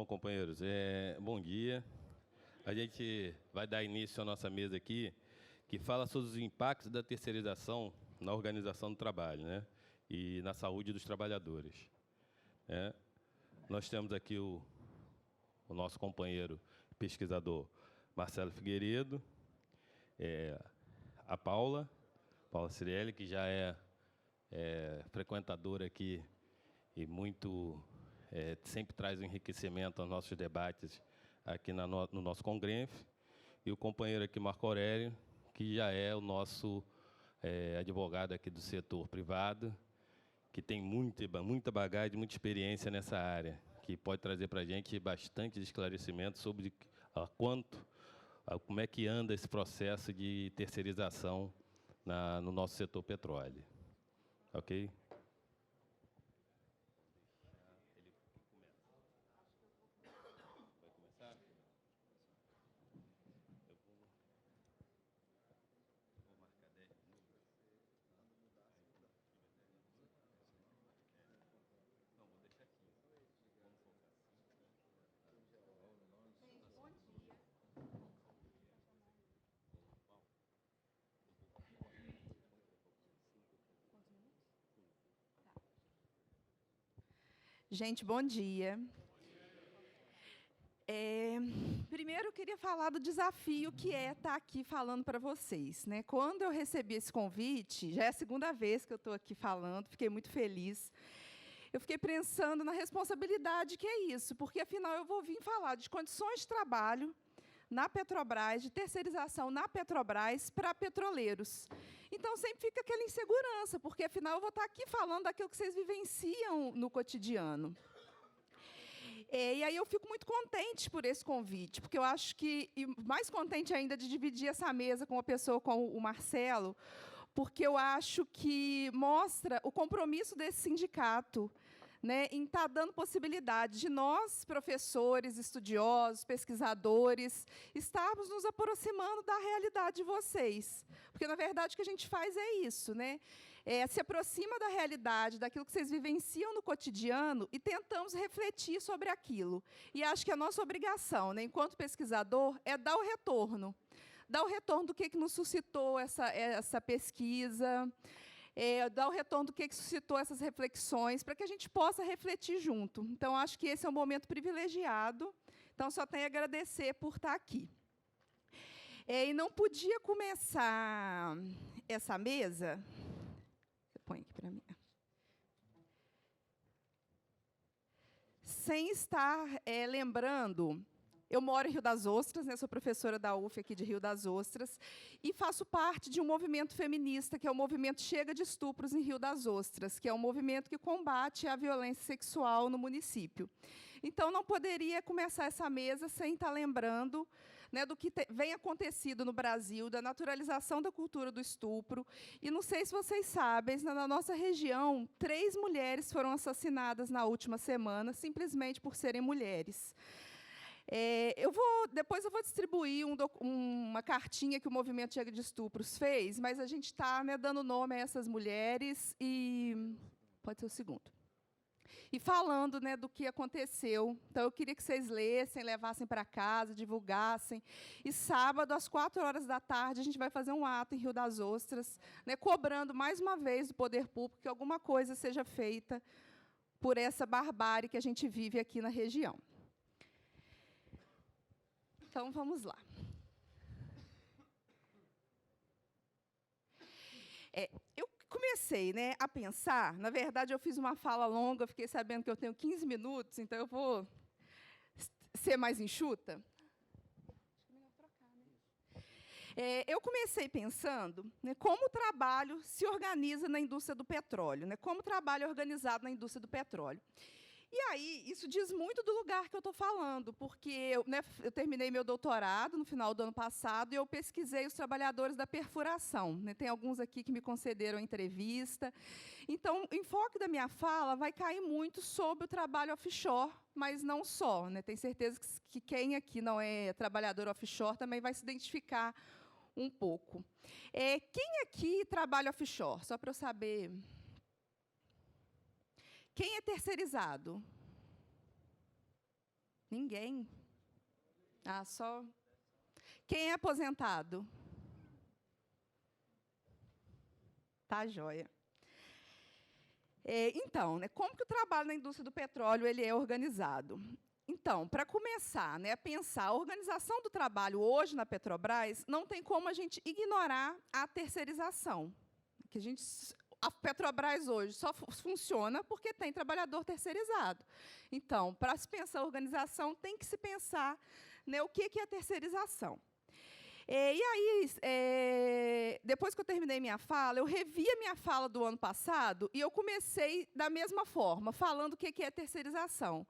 Bom, companheiros, bom dia. A gente vai dar início à nossa mesa aqui, que fala sobre os impactos da terceirização na organização do trabalho, né? E na saúde dos trabalhadores. Nós temos aqui o nosso companheiro pesquisador Marcelo Figueiredo, a Paula Cirelli, que já é frequentadora aqui e sempre traz um enriquecimento aos nossos debates aqui no nosso Congref, e o companheiro aqui, Marco Aurélio, que já é o nosso advogado aqui do setor privado, que tem muita bagagem, muita experiência nessa área, que pode trazer para a gente bastante esclarecimento sobre como é que anda esse processo de terceirização no nosso setor petróleo. Ok? Gente, bom dia. Primeiro, eu queria falar do desafio que é estar aqui falando para vocês, né? Quando eu recebi esse convite, já é a segunda vez que eu estou aqui falando, fiquei muito feliz. Eu fiquei pensando na responsabilidade que é isso, porque, afinal, eu vou vir falar de condições de trabalho na Petrobras, de terceirização na Petrobras para petroleiros. Então, sempre fica aquela insegurança, porque, afinal, eu vou estar aqui falando daquilo que vocês vivenciam no cotidiano. E aí eu fico muito contente por esse convite, porque eu acho que, e mais contente ainda de dividir essa mesa com uma pessoa como o Marcelo, porque eu acho que mostra o compromisso desse sindicato, né, em estar dando possibilidade de nós, professores, estudiosos, pesquisadores, estarmos nos aproximando da realidade de vocês. Porque, na verdade, o que a gente faz é isso, né? Se aproxima da realidade, daquilo que vocês vivenciam no cotidiano e tentamos refletir sobre aquilo. E acho que a nossa obrigação, né, enquanto pesquisador, é dar o retorno. Dar o retorno do que nos suscitou essa pesquisa, dar o retorno do que suscitou essas reflexões, para que a gente possa refletir junto. Então, acho que esse é um momento privilegiado. Então, só tenho a agradecer por estar aqui. E não podia começar essa mesa... Você põe aqui para mim. Sem estar lembrando... Eu moro em Rio das Ostras, né, sou professora da UF aqui de Rio das Ostras, e faço parte de um movimento feminista, que é o movimento Chega de Estupros em Rio das Ostras, que é um movimento que combate a violência sexual no município. Então, não poderia começar essa mesa sem estar lembrando, né, do que vem acontecido no Brasil, da naturalização da cultura do estupro. E não sei se vocês sabem, na nossa região, 3 mulheres foram assassinadas na última semana, simplesmente por serem mulheres. Depois eu vou distribuir uma cartinha que o Movimento Chega de Estupros fez, mas a gente está, né, dando nome a essas mulheres e... Pode ser o segundo. E falando, né, do que aconteceu. Então, eu queria que vocês lessem, levassem para casa, divulgassem. E sábado, às 4h, a gente vai fazer um ato em Rio das Ostras, né, cobrando, mais uma vez, do poder público que alguma coisa seja feita por essa barbárie que a gente vive aqui na região. Então, vamos lá. Eu comecei, né, a pensar, na verdade, eu fiz uma fala longa, fiquei sabendo que eu tenho 15 minutos, então eu vou ser mais enxuta. Acho que é melhor trocar, né? Eu comecei pensando, né, como o trabalho se organiza na indústria do petróleo, né, como o trabalho é organizado na indústria do petróleo. E aí, isso diz muito do lugar que eu estou falando, porque eu terminei meu doutorado no final do ano passado e eu pesquisei os trabalhadores da perfuração, né? Tem alguns aqui que me concederam entrevista. Então, o enfoque da minha fala vai cair muito sobre o trabalho offshore, mas não só, né? Tenho certeza que quem aqui não é trabalhador offshore também vai se identificar um pouco. Quem aqui trabalha offshore? Só para eu saber... Quem é terceirizado? Ninguém? Ah, só... Quem é aposentado? Tá, joia. Então, né, como que o trabalho na indústria do petróleo ele é organizado? Então, para começar, né, a pensar a organização do trabalho hoje na Petrobras, não tem como a gente ignorar a terceirização. A Petrobras hoje só funciona porque tem trabalhador terceirizado. Então, para se pensar a organização, tem que se pensar, né, o que é a terceirização. E aí, depois que eu terminei minha fala, eu revi a minha fala do ano passado e eu comecei da mesma forma, falando o que é terceirização.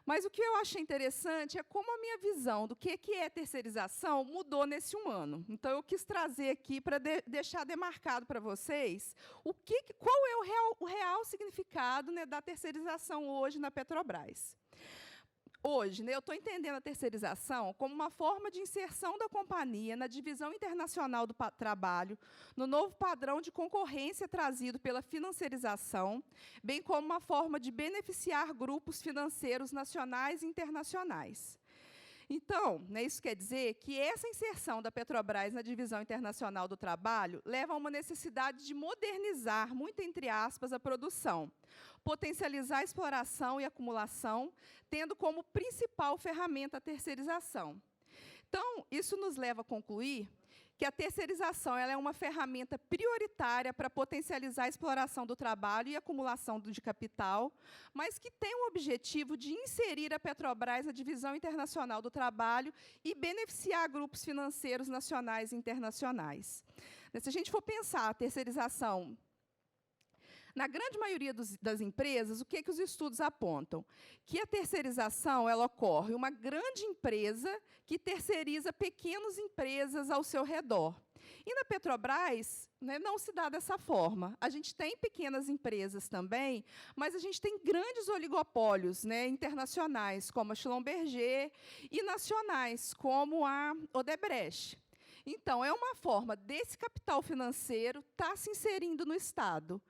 Mas o que eu achei interessante é como a minha visão do que é terceirização mudou nesse um ano. Então, eu quis trazer aqui para deixar demarcado para vocês qual é o real significado, né, da terceirização hoje na Petrobras. Hoje, né, eu estou entendendo a terceirização como uma forma de inserção da companhia na divisão internacional do trabalho, no novo padrão de concorrência trazido pela financiarização, bem como uma forma de beneficiar grupos financeiros nacionais e internacionais. Então, né, isso quer dizer que essa inserção da Petrobras na divisão internacional do trabalho leva a uma necessidade de modernizar, muito entre aspas, a produção, potencializar a exploração e acumulação, tendo como principal ferramenta a terceirização. Então, isso nos leva a concluir que a terceirização ela é uma ferramenta prioritária para potencializar a exploração do trabalho e acumulação de capital, mas que tem o objetivo de inserir a Petrobras na divisão internacional do trabalho e beneficiar grupos financeiros nacionais e internacionais. Se a gente for pensar a terceirização, na grande maioria das empresas, o que os estudos apontam? Que a terceirização ela ocorre uma grande empresa que terceiriza pequenas empresas ao seu redor. E na Petrobras, né, não se dá dessa forma. A gente tem pequenas empresas também, mas a gente tem grandes oligopólios, né, internacionais, como a Schlumberger, e nacionais, como a Odebrecht. Então, é uma forma desse capital financeiro estar se inserindo no Estado.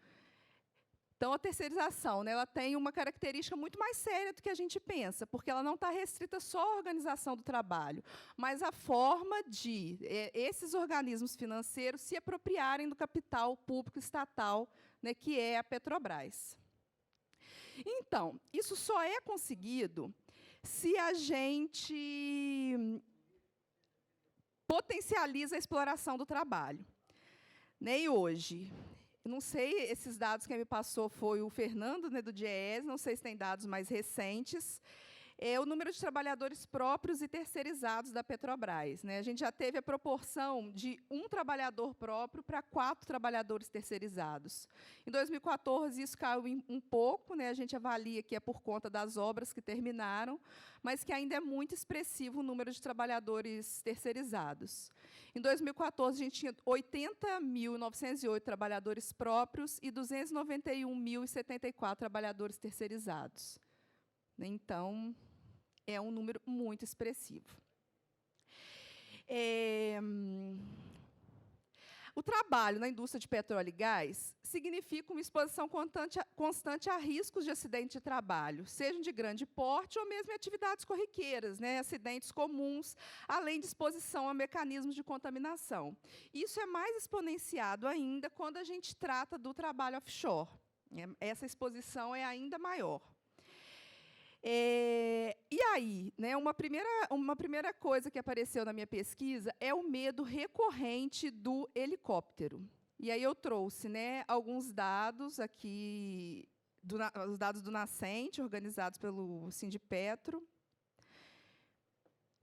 Então, a terceirização, né, ela tem uma característica muito mais séria do que a gente pensa, porque ela não está restrita só à organização do trabalho, mas à forma de esses organismos financeiros se apropriarem do capital público estatal, né, que é a Petrobras. Então, isso só é conseguido se a gente potencializa a exploração do trabalho. Né, e hoje... Não sei, esses dados quem me passou foi o Fernando, né, do DIEESE, não sei se tem dados mais recentes. O número de trabalhadores próprios e terceirizados da Petrobras. Né? A gente já teve a proporção de 1 trabalhador próprio para 4 trabalhadores terceirizados. Em 2014, isso caiu um pouco, né? A gente avalia que é por conta das obras que terminaram, mas que ainda é muito expressivo o número de trabalhadores terceirizados. Em 2014, a gente tinha 80.908 trabalhadores próprios e 291.074 trabalhadores terceirizados. Então, é um número muito expressivo. O trabalho na indústria de petróleo e gás significa uma exposição constante a riscos de acidente de trabalho, sejam de grande porte ou mesmo em atividades corriqueiras, né, acidentes comuns, além de exposição a mecanismos de contaminação. Isso é mais exponenciado ainda quando a gente trata do trabalho offshore. Essa exposição é ainda maior. E aí, né, uma primeira coisa que apareceu na minha pesquisa é o medo recorrente do helicóptero. E aí eu trouxe, né, alguns dados aqui, os dados do Nascente, organizados pelo Sindipetro,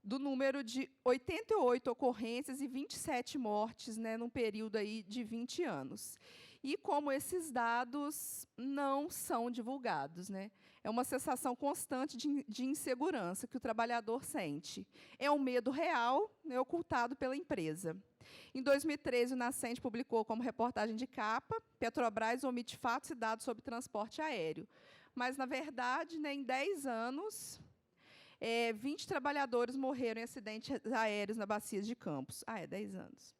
do número de 88 ocorrências e 27 mortes, né, num período aí de 20 anos. E como esses dados não são divulgados, né? É uma sensação constante de insegurança que o trabalhador sente. É um medo real, né, ocultado pela empresa. Em 2013, o Nascente publicou como reportagem de capa, Petrobras omite fatos e dados sobre transporte aéreo. Mas, na verdade, né, em 10 anos, 20 trabalhadores morreram em acidentes aéreos na Bacia de Campos. 10 anos.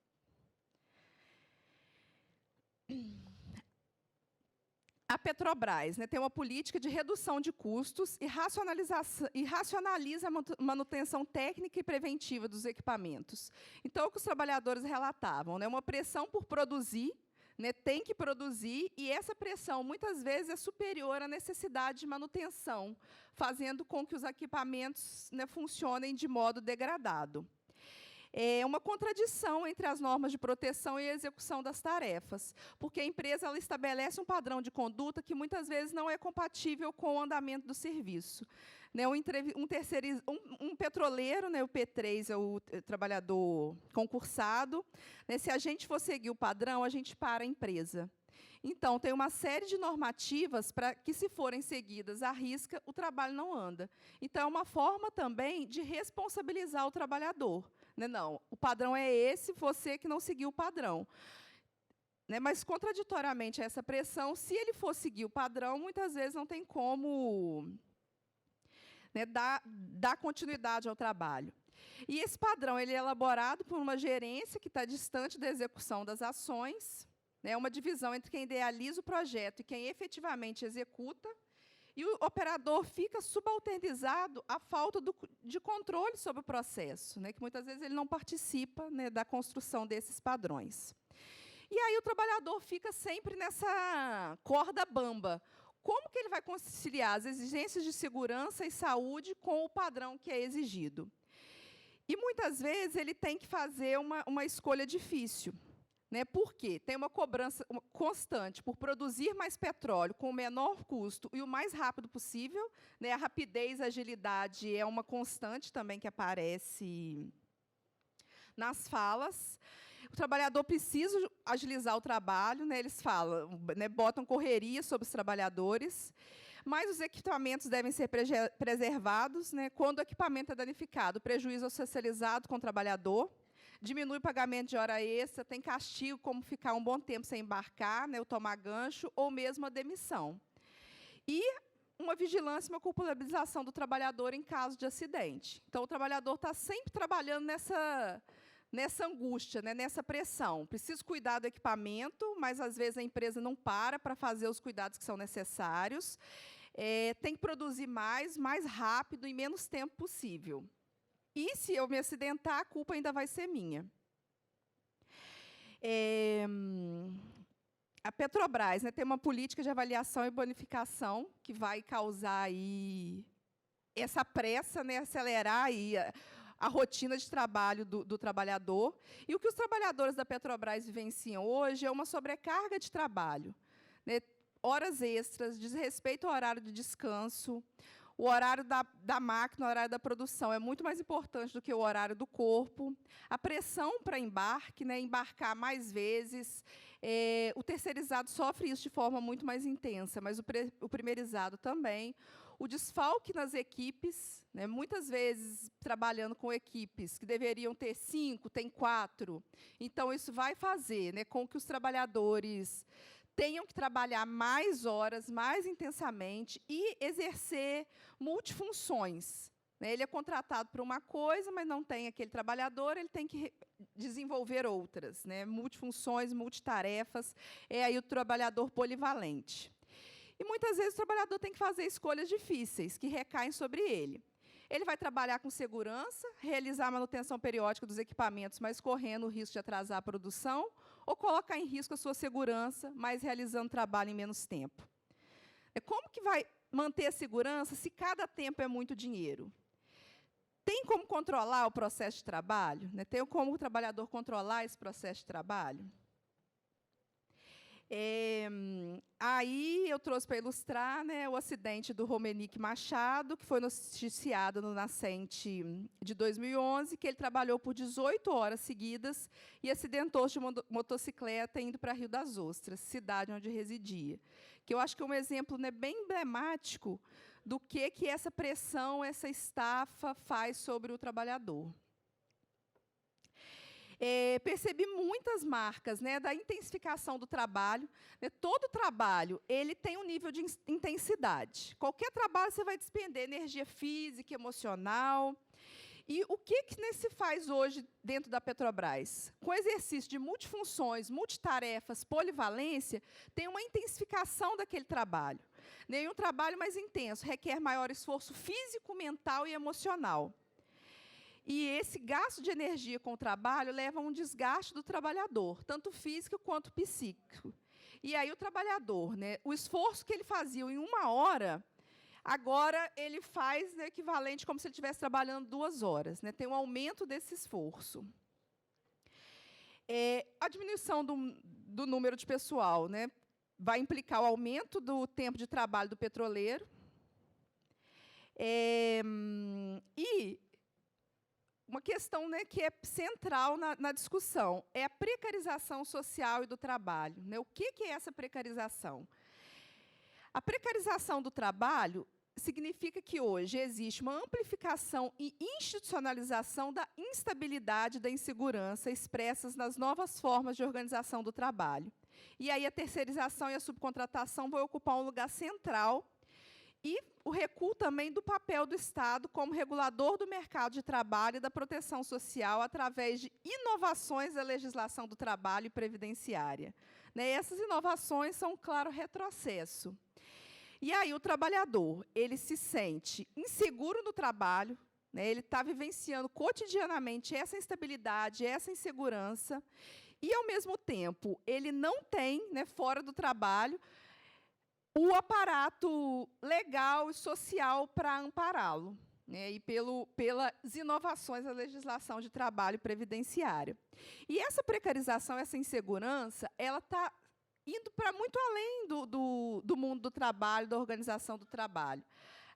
A Petrobras, né, tem uma política de redução de custos e racionaliza a manutenção técnica e preventiva dos equipamentos. Então, o que os trabalhadores relatavam, né, uma pressão por produzir, né, tem que produzir, e essa pressão, muitas vezes, é superior à necessidade de manutenção, fazendo com que os equipamentos, né, funcionem de modo degradado. É uma contradição entre as normas de proteção e a execução das tarefas, porque a empresa ela estabelece um padrão de conduta que muitas vezes não é compatível com o andamento do serviço. Né, um petroleiro, né, o P3 é o trabalhador concursado, né, se a gente for seguir o padrão, a gente para a empresa. Então, tem uma série de normativas para que, se forem seguidas à risca, o trabalho não anda. Então, é uma forma também de responsabilizar o trabalhador. Né, não, o padrão é esse, você que não seguiu o padrão. Né, mas, contraditoriamente a essa pressão, se ele for seguir o padrão, muitas vezes não tem como, né, dar continuidade ao trabalho. E esse padrão ele é elaborado por uma gerência que está distante da execução das ações, né, uma divisão entre quem idealiza o projeto e quem efetivamente executa, e o operador fica subalternizado à falta de controle sobre o processo, né, que muitas vezes ele não participa, né, da construção desses padrões. E aí o trabalhador fica sempre nessa corda bamba. Como que ele vai conciliar as exigências de segurança e saúde com o padrão que é exigido? E, muitas vezes, ele tem que fazer uma escolha difícil. Né, porque tem uma cobrança constante por produzir mais petróleo com o menor custo e o mais rápido possível. Né, a rapidez, a agilidade é uma constante também que aparece nas falas. O trabalhador precisa agilizar o trabalho, né, eles falam, né, botam correria sobre os trabalhadores, mas os equipamentos devem ser preservados. Né, quando o equipamento é danificado, o prejuízo é socializado com o trabalhador. Diminui o pagamento de hora extra, tem castigo, como ficar um bom tempo sem embarcar, né, o tomar gancho, ou mesmo a demissão. E uma vigilância e uma culpabilização do trabalhador em caso de acidente. Então, o trabalhador está sempre trabalhando nessa angústia, né, nessa pressão. Preciso cuidar do equipamento, mas, às vezes, a empresa não para fazer os cuidados que são necessários. Tem que produzir mais rápido e menos tempo possível. E, se eu me acidentar, a culpa ainda vai ser minha. A Petrobras, né, tem uma política de avaliação e bonificação que vai causar aí essa pressa, né, acelerar aí a rotina de trabalho do trabalhador. E o que os trabalhadores da Petrobras vivenciam hoje é uma sobrecarga de trabalho. Né, horas extras, desrespeito ao horário de descanso. O horário da máquina, o horário da produção é muito mais importante do que o horário do corpo. A pressão para embarque, né, embarcar mais vezes. O terceirizado sofre isso de forma muito mais intensa, mas o primeirizado também. O desfalque nas equipes, né, muitas vezes trabalhando com equipes que deveriam ter 5, tem 4. Então, isso vai fazer, né, com que os trabalhadores tenham que trabalhar mais horas, mais intensamente, e exercer multifunções. Né, ele é contratado para uma coisa, mas não tem aquele trabalhador, ele tem que desenvolver outras. Né, multifunções, multitarefas, é aí o trabalhador polivalente. E, muitas vezes, o trabalhador tem que fazer escolhas difíceis, que recaem sobre ele. Ele vai trabalhar com segurança, realizar a manutenção periódica dos equipamentos, mas correndo o risco de atrasar a produção, ou colocar em risco a sua segurança, mas realizando trabalho em menos tempo. Como que vai manter a segurança se cada tempo é muito dinheiro? Tem como controlar o processo de trabalho? Né? Tem como o trabalhador controlar esse processo de trabalho? Aí eu trouxe para ilustrar, né, o acidente do Romenick Machado, que foi noticiado no Nascente de 2011, que ele trabalhou por 18 horas seguidas e acidentou-se de motocicleta indo para Rio das Ostras, cidade onde residia. Que eu acho que é um exemplo, né, bem emblemático do que essa pressão, essa estafa faz sobre o trabalhador. Percebi muitas marcas, né, da intensificação do trabalho. Né, todo trabalho ele tem um nível de intensidade. Qualquer trabalho você vai despender energia física, emocional. E o que se faz hoje dentro da Petrobras? Com o exercício de multifunções, multitarefas, polivalência, tem uma intensificação daquele trabalho. Um trabalho mais intenso requer maior esforço físico, mental e emocional. E esse gasto de energia com o trabalho leva a um desgaste do trabalhador, tanto físico quanto psíquico. E aí o trabalhador, o esforço que ele fazia em 1 hora, agora ele faz equivalente como se ele estivesse trabalhando 2 horas. Tem um aumento desse esforço. A diminuição do número de pessoal vai implicar o aumento do tempo de trabalho do petroleiro. E uma questão que é central na discussão é a precarização social e do trabalho. O que é essa precarização? A precarização do trabalho significa que hoje existe uma amplificação e institucionalização da instabilidade e da insegurança expressas nas novas formas de organização do trabalho. E aí a terceirização e a subcontratação vão ocupar um lugar central, e o recuo também do papel do Estado como regulador do mercado de trabalho e da proteção social através de inovações da legislação do trabalho e previdenciária. Essas inovações são um claro retrocesso. E aí o trabalhador ele se sente inseguro no trabalho, ele está vivenciando cotidianamente essa instabilidade, essa insegurança, e, ao mesmo tempo, ele não tem, fora do trabalho, o aparato legal e social para ampará-lo, e pelas inovações da legislação de trabalho previdenciária. E essa precarização, essa insegurança, ela está indo para muito além do mundo do trabalho, da organização do trabalho.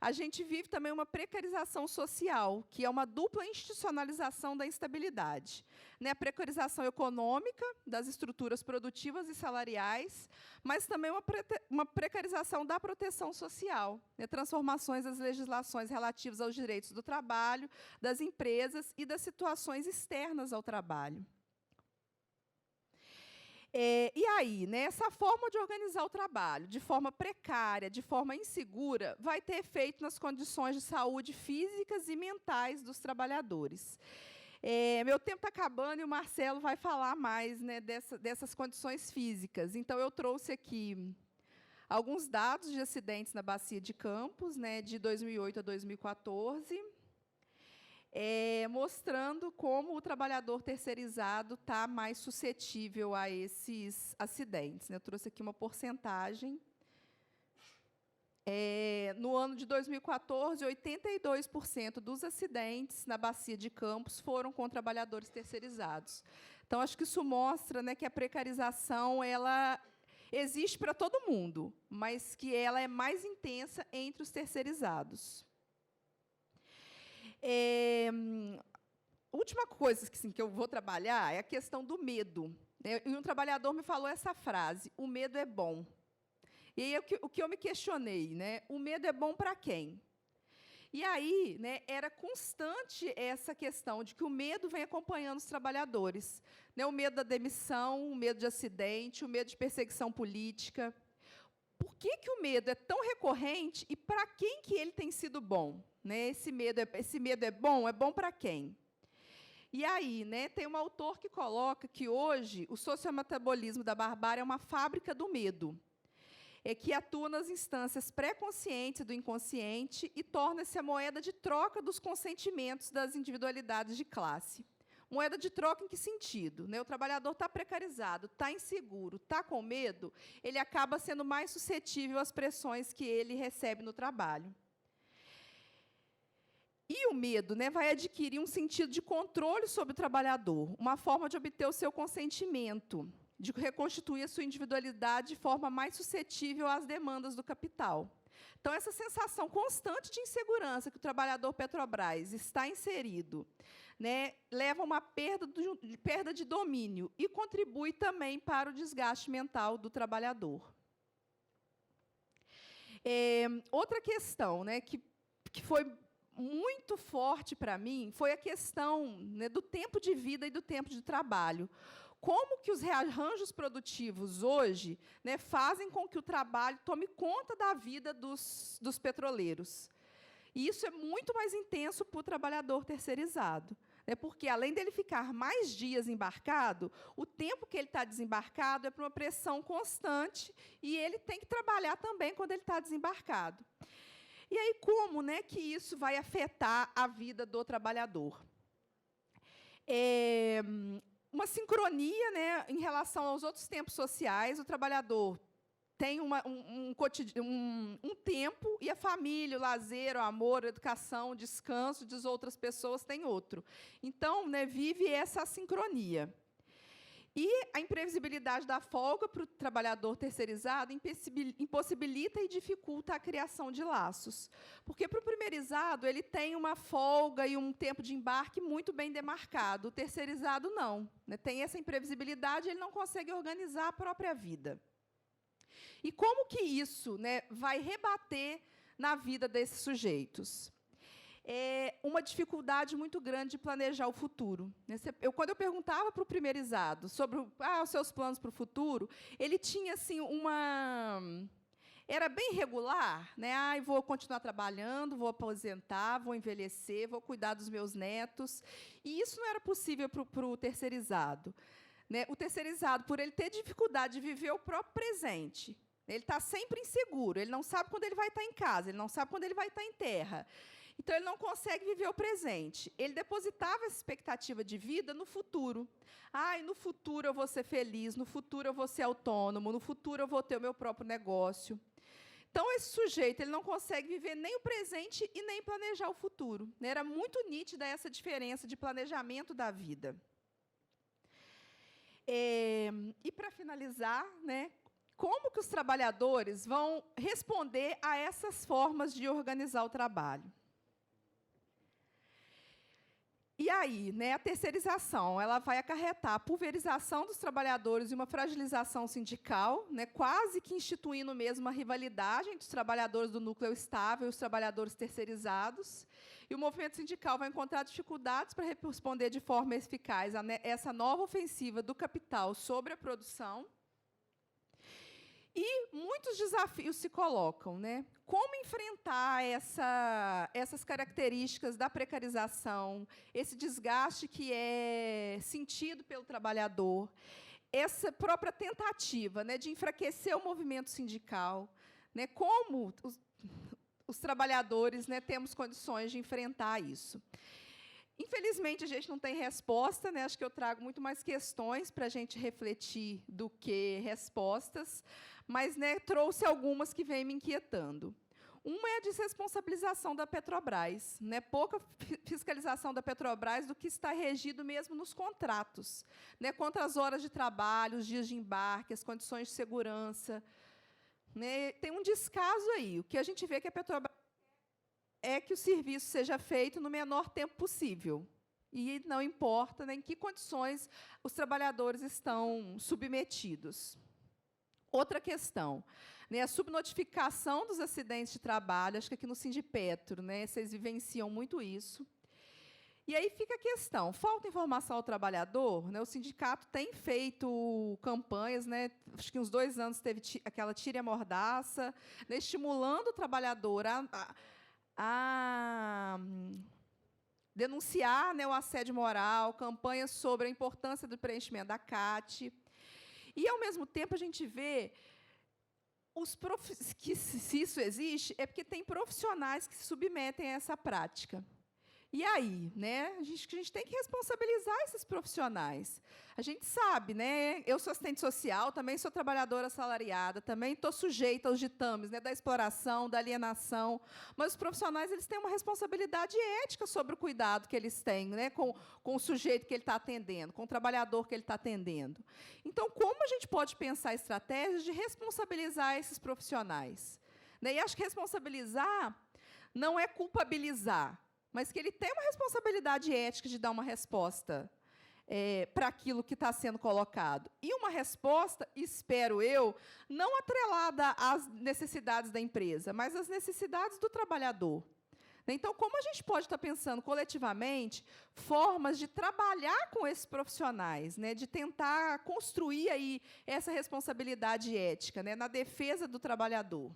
A gente vive também uma precarização social, que é uma dupla institucionalização da instabilidade. A precarização econômica das estruturas produtivas e salariais, mas também uma precarização da proteção social, transformações das legislações relativas aos direitos do trabalho, das empresas e das situações externas ao trabalho. E aí, essa forma de organizar o trabalho, de forma precária, de forma insegura, vai ter efeito nas condições de saúde físicas e mentais dos trabalhadores. Meu tempo está acabando e o Marcelo vai falar mais dessas condições físicas. Então, eu trouxe aqui alguns dados de acidentes na Bacia de Campos, de 2008 a 2014, mostrando como o trabalhador terceirizado está mais suscetível a esses acidentes. Eu trouxe aqui uma porcentagem. No ano de 2014, 82% dos acidentes na Bacia de Campos foram com trabalhadores terceirizados. Então, acho que isso mostra que a precarização ela existe para todo mundo, mas que ela é mais intensa entre os terceirizados. Última coisa que eu vou trabalhar é a questão do medo. E um trabalhador me falou essa frase: o medo é bom. E aí, o que eu me questionei, o medo é bom para quem? E aí, era constante essa questão de que o medo vem acompanhando os trabalhadores. O medo da demissão, o medo de acidente, o medo de perseguição política. Por que o medo é tão recorrente e para quem que ele tem sido bom? Esse medo é bom para quem? E aí, tem um autor que coloca que hoje o sociometabolismo da barbárie é uma fábrica do medo, que atua nas instâncias pré-conscientes do inconsciente e torna-se a moeda de troca dos consentimentos das individualidades de classe. Moeda de troca em que sentido? O trabalhador está precarizado, está inseguro, está com medo, ele acaba sendo mais suscetível às pressões que ele recebe no trabalho. E o medo vai adquirir um sentido de controle sobre o trabalhador, uma forma de obter o seu consentimento, de reconstituir a sua individualidade de forma mais suscetível às demandas do capital. Então, essa sensação constante de insegurança que o trabalhador Petrobras está inserido, leva a uma perda de domínio e contribui também para o desgaste mental do trabalhador. Outra questão que foi muito forte para mim foi a questão do tempo de vida e do tempo de trabalho. Como que os rearranjos produtivos hoje fazem com que o trabalho tome conta da vida dos petroleiros? E isso é muito mais intenso para o trabalhador terceirizado, né? Porque, além dele ficar mais dias embarcado, o tempo que ele está desembarcado é para uma pressão constante e ele tem que trabalhar também quando ele está desembarcado. E aí, como, né, que isso vai afetar a vida do trabalhador? Uma sincronia, né, em relação aos outros tempos sociais. O trabalhador tem um tempo, e a família, o lazer, o amor, a educação, o descanso das outras pessoas têm outro. Então, né, vive essa sincronia. E a imprevisibilidade da folga para o trabalhador terceirizado impossibilita e dificulta a criação de laços. Porque, para o primeirizado, ele tem uma folga e um tempo de embarque muito bem demarcado. O terceirizado, não, né? Tem essa imprevisibilidade, ele não consegue organizar a própria vida. E como que isso, né, vai rebater na vida desses sujeitos? Uma dificuldade muito grande de planejar o futuro. Quando eu perguntava para o primeirizado sobre os seus planos para o futuro, ele tinha assim, era bem regular, né? Vou continuar trabalhando, vou aposentar, vou envelhecer, vou cuidar dos meus netos. E isso não era possível para o terceirizado, né? O terceirizado, por ele ter dificuldade de viver o próprio presente, ele está sempre inseguro, ele não sabe quando ele vai estar em casa, ele não sabe quando ele vai estar em terra. Então, ele não consegue viver o presente. Ele depositava essa expectativa de vida no futuro. No futuro eu vou ser feliz, no futuro eu vou ser autônomo, no futuro eu vou ter o meu próprio negócio. Então, esse sujeito ele não consegue viver nem o presente e nem planejar o futuro. Era muito nítida essa diferença de planejamento da vida. E, para finalizar, né, como que os trabalhadores vão responder a essas formas de organizar o trabalho? E aí, né, a terceirização ela vai acarretar a pulverização dos trabalhadores e uma fragilização sindical, né, quase que instituindo mesmo uma rivalidade entre os trabalhadores do núcleo estável e os trabalhadores terceirizados. E o movimento sindical vai encontrar dificuldades para responder de forma eficaz a essa nova ofensiva do capital sobre a produção. E muitos desafios se colocam, né? Como enfrentar essas características da precarização, esse desgaste que é sentido pelo trabalhador, essa própria tentativa, né, de enfraquecer o movimento sindical, né? Como os trabalhadores, né, temos condições de enfrentar isso. Infelizmente, a gente não tem resposta, né? Acho que eu trago muito mais questões para a gente refletir do que respostas, mas, né, trouxe algumas que vêm me inquietando. Uma é a desresponsabilização da Petrobras, né? Pouca fiscalização da Petrobras do que está regido mesmo nos contratos, né? Quanto às horas de trabalho, os dias de embarque, as condições de segurança, né? Tem um descaso aí. O que a gente vê que a Petrobras é que o serviço seja feito no menor tempo possível. E não importa, né, em que condições os trabalhadores estão submetidos. Outra questão, né, a subnotificação dos acidentes de trabalho. Acho que aqui no Sindipetro, né, vocês vivenciam muito isso. E aí fica a questão, falta informação ao trabalhador, né? O sindicato tem feito campanhas, né? Acho que uns 2 anos teve aquela tira e amordaça, né, estimulando o trabalhador a denunciar, né, o assédio moral, campanhas sobre a importância do preenchimento da CAT. E, ao mesmo tempo, a gente vê que, se isso existe, é porque tem profissionais que se submetem a essa prática. E aí, né, a gente tem que responsabilizar esses profissionais. A gente sabe, né, eu sou assistente social, também sou trabalhadora assalariada, também estou sujeita aos ditames, né, da exploração, da alienação, mas os profissionais eles têm uma responsabilidade ética sobre o cuidado que eles têm, né, com o sujeito que ele está atendendo, com o trabalhador que ele está atendendo. Então, como a gente pode pensar estratégias de responsabilizar esses profissionais? Né, e acho que responsabilizar não é culpabilizar, mas que ele tem uma responsabilidade ética de dar uma resposta para aquilo que está sendo colocado. E uma resposta, espero eu, não atrelada às necessidades da empresa, mas às necessidades do trabalhador. Então, como a gente pode estar pensando coletivamente formas de trabalhar com esses profissionais, né, de tentar construir aí essa responsabilidade ética, né, na defesa do trabalhador?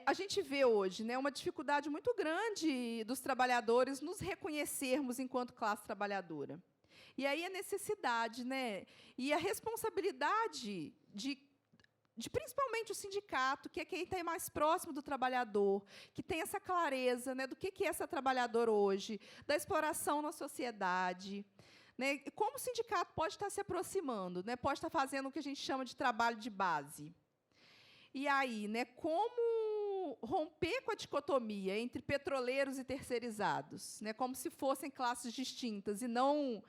A gente vê hoje, né, uma dificuldade muito grande dos trabalhadores nos reconhecermos enquanto classe trabalhadora. E aí a necessidade, né, e a responsabilidade de principalmente o sindicato, que é quem está mais próximo do trabalhador, que tem essa clareza, né, do que é essa trabalhadora hoje, da exploração na sociedade, né, como o sindicato pode estar se aproximando, né, pode estar fazendo o que a gente chama de trabalho de base. E aí, né, como romper com a dicotomia entre petroleiros e terceirizados, né, como se fossem classes distintas e não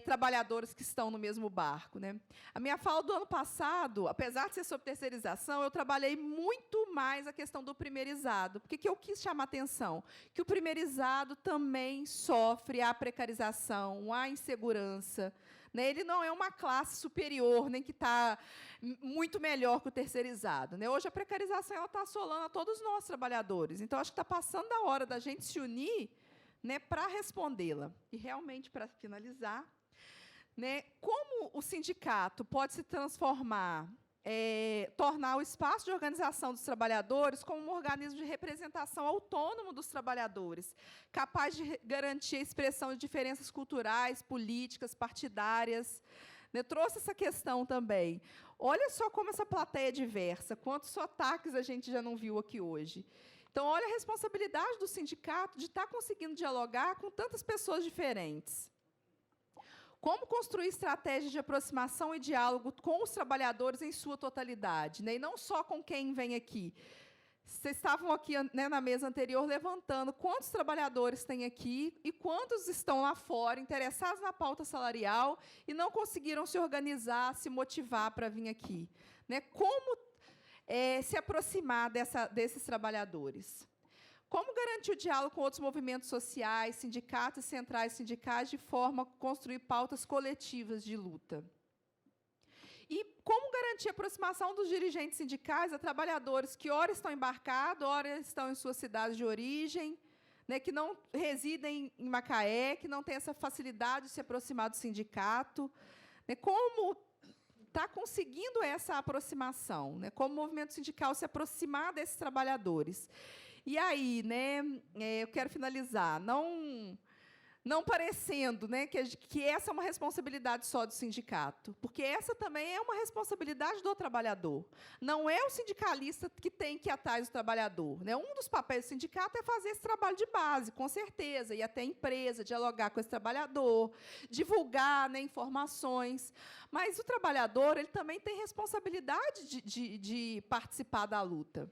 trabalhadores que estão no mesmo barco, né? A minha fala do ano passado, apesar de ser sobre terceirização, eu trabalhei muito mais a questão do primeirizado. Porque que eu quis chamar a atenção? Que o primeirizado também sofre a precarização, a insegurança. Né? Ele não é uma classe superior, nem que está muito melhor que o terceirizado. Né? Hoje, a precarização está assolando a todos nós, trabalhadores. Então, acho que está passando a hora da gente se unir, né, para respondê-la. E, realmente, para finalizar, né, como o sindicato pode se transformar, tornar o espaço de organização dos trabalhadores como um organismo de representação autônomo dos trabalhadores, capaz de garantir a expressão de diferenças culturais, políticas, partidárias. Né, trouxe essa questão também. Olha só como essa plateia é diversa, quantos sotaques a gente já não viu aqui hoje. Então, olha a responsabilidade do sindicato de estar conseguindo dialogar com tantas pessoas diferentes. Como construir estratégias de aproximação e diálogo com os trabalhadores em sua totalidade, né? E não só com quem vem aqui. Vocês estavam aqui, né, na mesa anterior levantando quantos trabalhadores tem aqui e quantos estão lá fora interessados na pauta salarial e não conseguiram se organizar, se motivar para vir aqui. Né? Como se aproximar desses trabalhadores? Como garantir o diálogo com outros movimentos sociais, sindicatos e centrais sindicais, de forma a construir pautas coletivas de luta? E como garantir a aproximação dos dirigentes sindicais a trabalhadores que, ora estão embarcados, ora estão em suas cidades de origem, né, que não residem em Macaé, que não têm essa facilidade de se aproximar do sindicato? Né, como está conseguindo essa aproximação, né? Como o movimento sindical se aproximar desses trabalhadores. E aí, né, eu quero finalizar, não parecendo, né, que essa é uma responsabilidade só do sindicato, porque essa também é uma responsabilidade do trabalhador. Não é o sindicalista que tem que ir atrás do trabalhador. Né? Um dos papéis do sindicato é fazer esse trabalho de base, com certeza, ir até a empresa, dialogar com esse trabalhador, divulgar, né, informações. Mas o trabalhador ele também tem responsabilidade de participar da luta.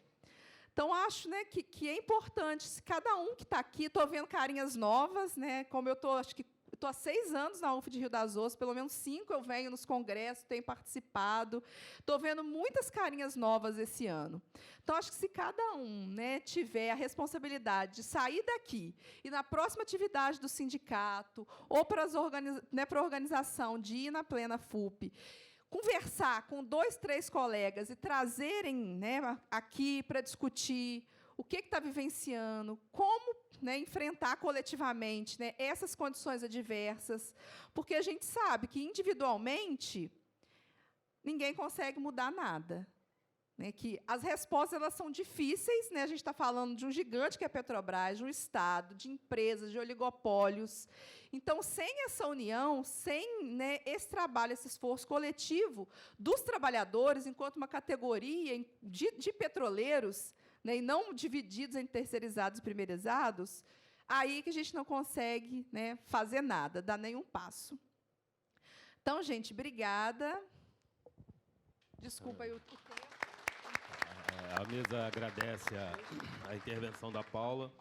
Então, acho, né, que é importante, se cada um que está aqui, estou vendo carinhas novas, né, como eu acho que estou há 6 anos na UF de Rio das Ostras, pelo menos 5 eu venho nos congressos, tenho participado, estou vendo muitas carinhas novas esse ano. Então, acho que se cada um, né, tiver a responsabilidade de sair daqui e, na próxima atividade do sindicato, ou para a organização de ir na plena FUP, conversar com 2, 3 colegas e trazerem, né, aqui para discutir o que está vivenciando, como, né, enfrentar coletivamente, né, essas condições adversas, porque a gente sabe que, individualmente, ninguém consegue mudar nada. Né, que as respostas elas são difíceis, né, a gente está falando de um gigante que é a Petrobras, de um Estado, de empresas, de oligopólios. Então, sem essa união, sem, né, esse trabalho, esse esforço coletivo dos trabalhadores, enquanto uma categoria de petroleiros, né, e não divididos em terceirizados e primeirizados, aí que a gente não consegue, né, fazer nada, dar nenhum passo. Então, gente, obrigada. Desculpa aí o tempo. A mesa agradece a intervenção da Paula.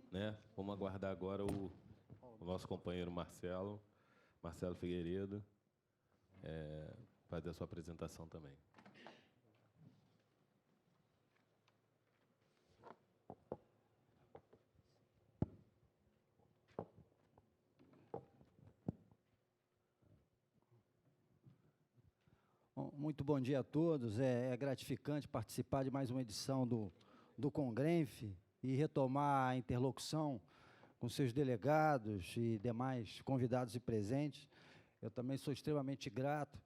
Né? Vamos aguardar agora o nosso companheiro Marcelo Figueiredo, fazer a sua apresentação também. Muito bom dia a todos. É gratificante participar de mais uma edição do Congrenf e retomar a interlocução com seus delegados e demais convidados e presentes. Eu também sou extremamente grato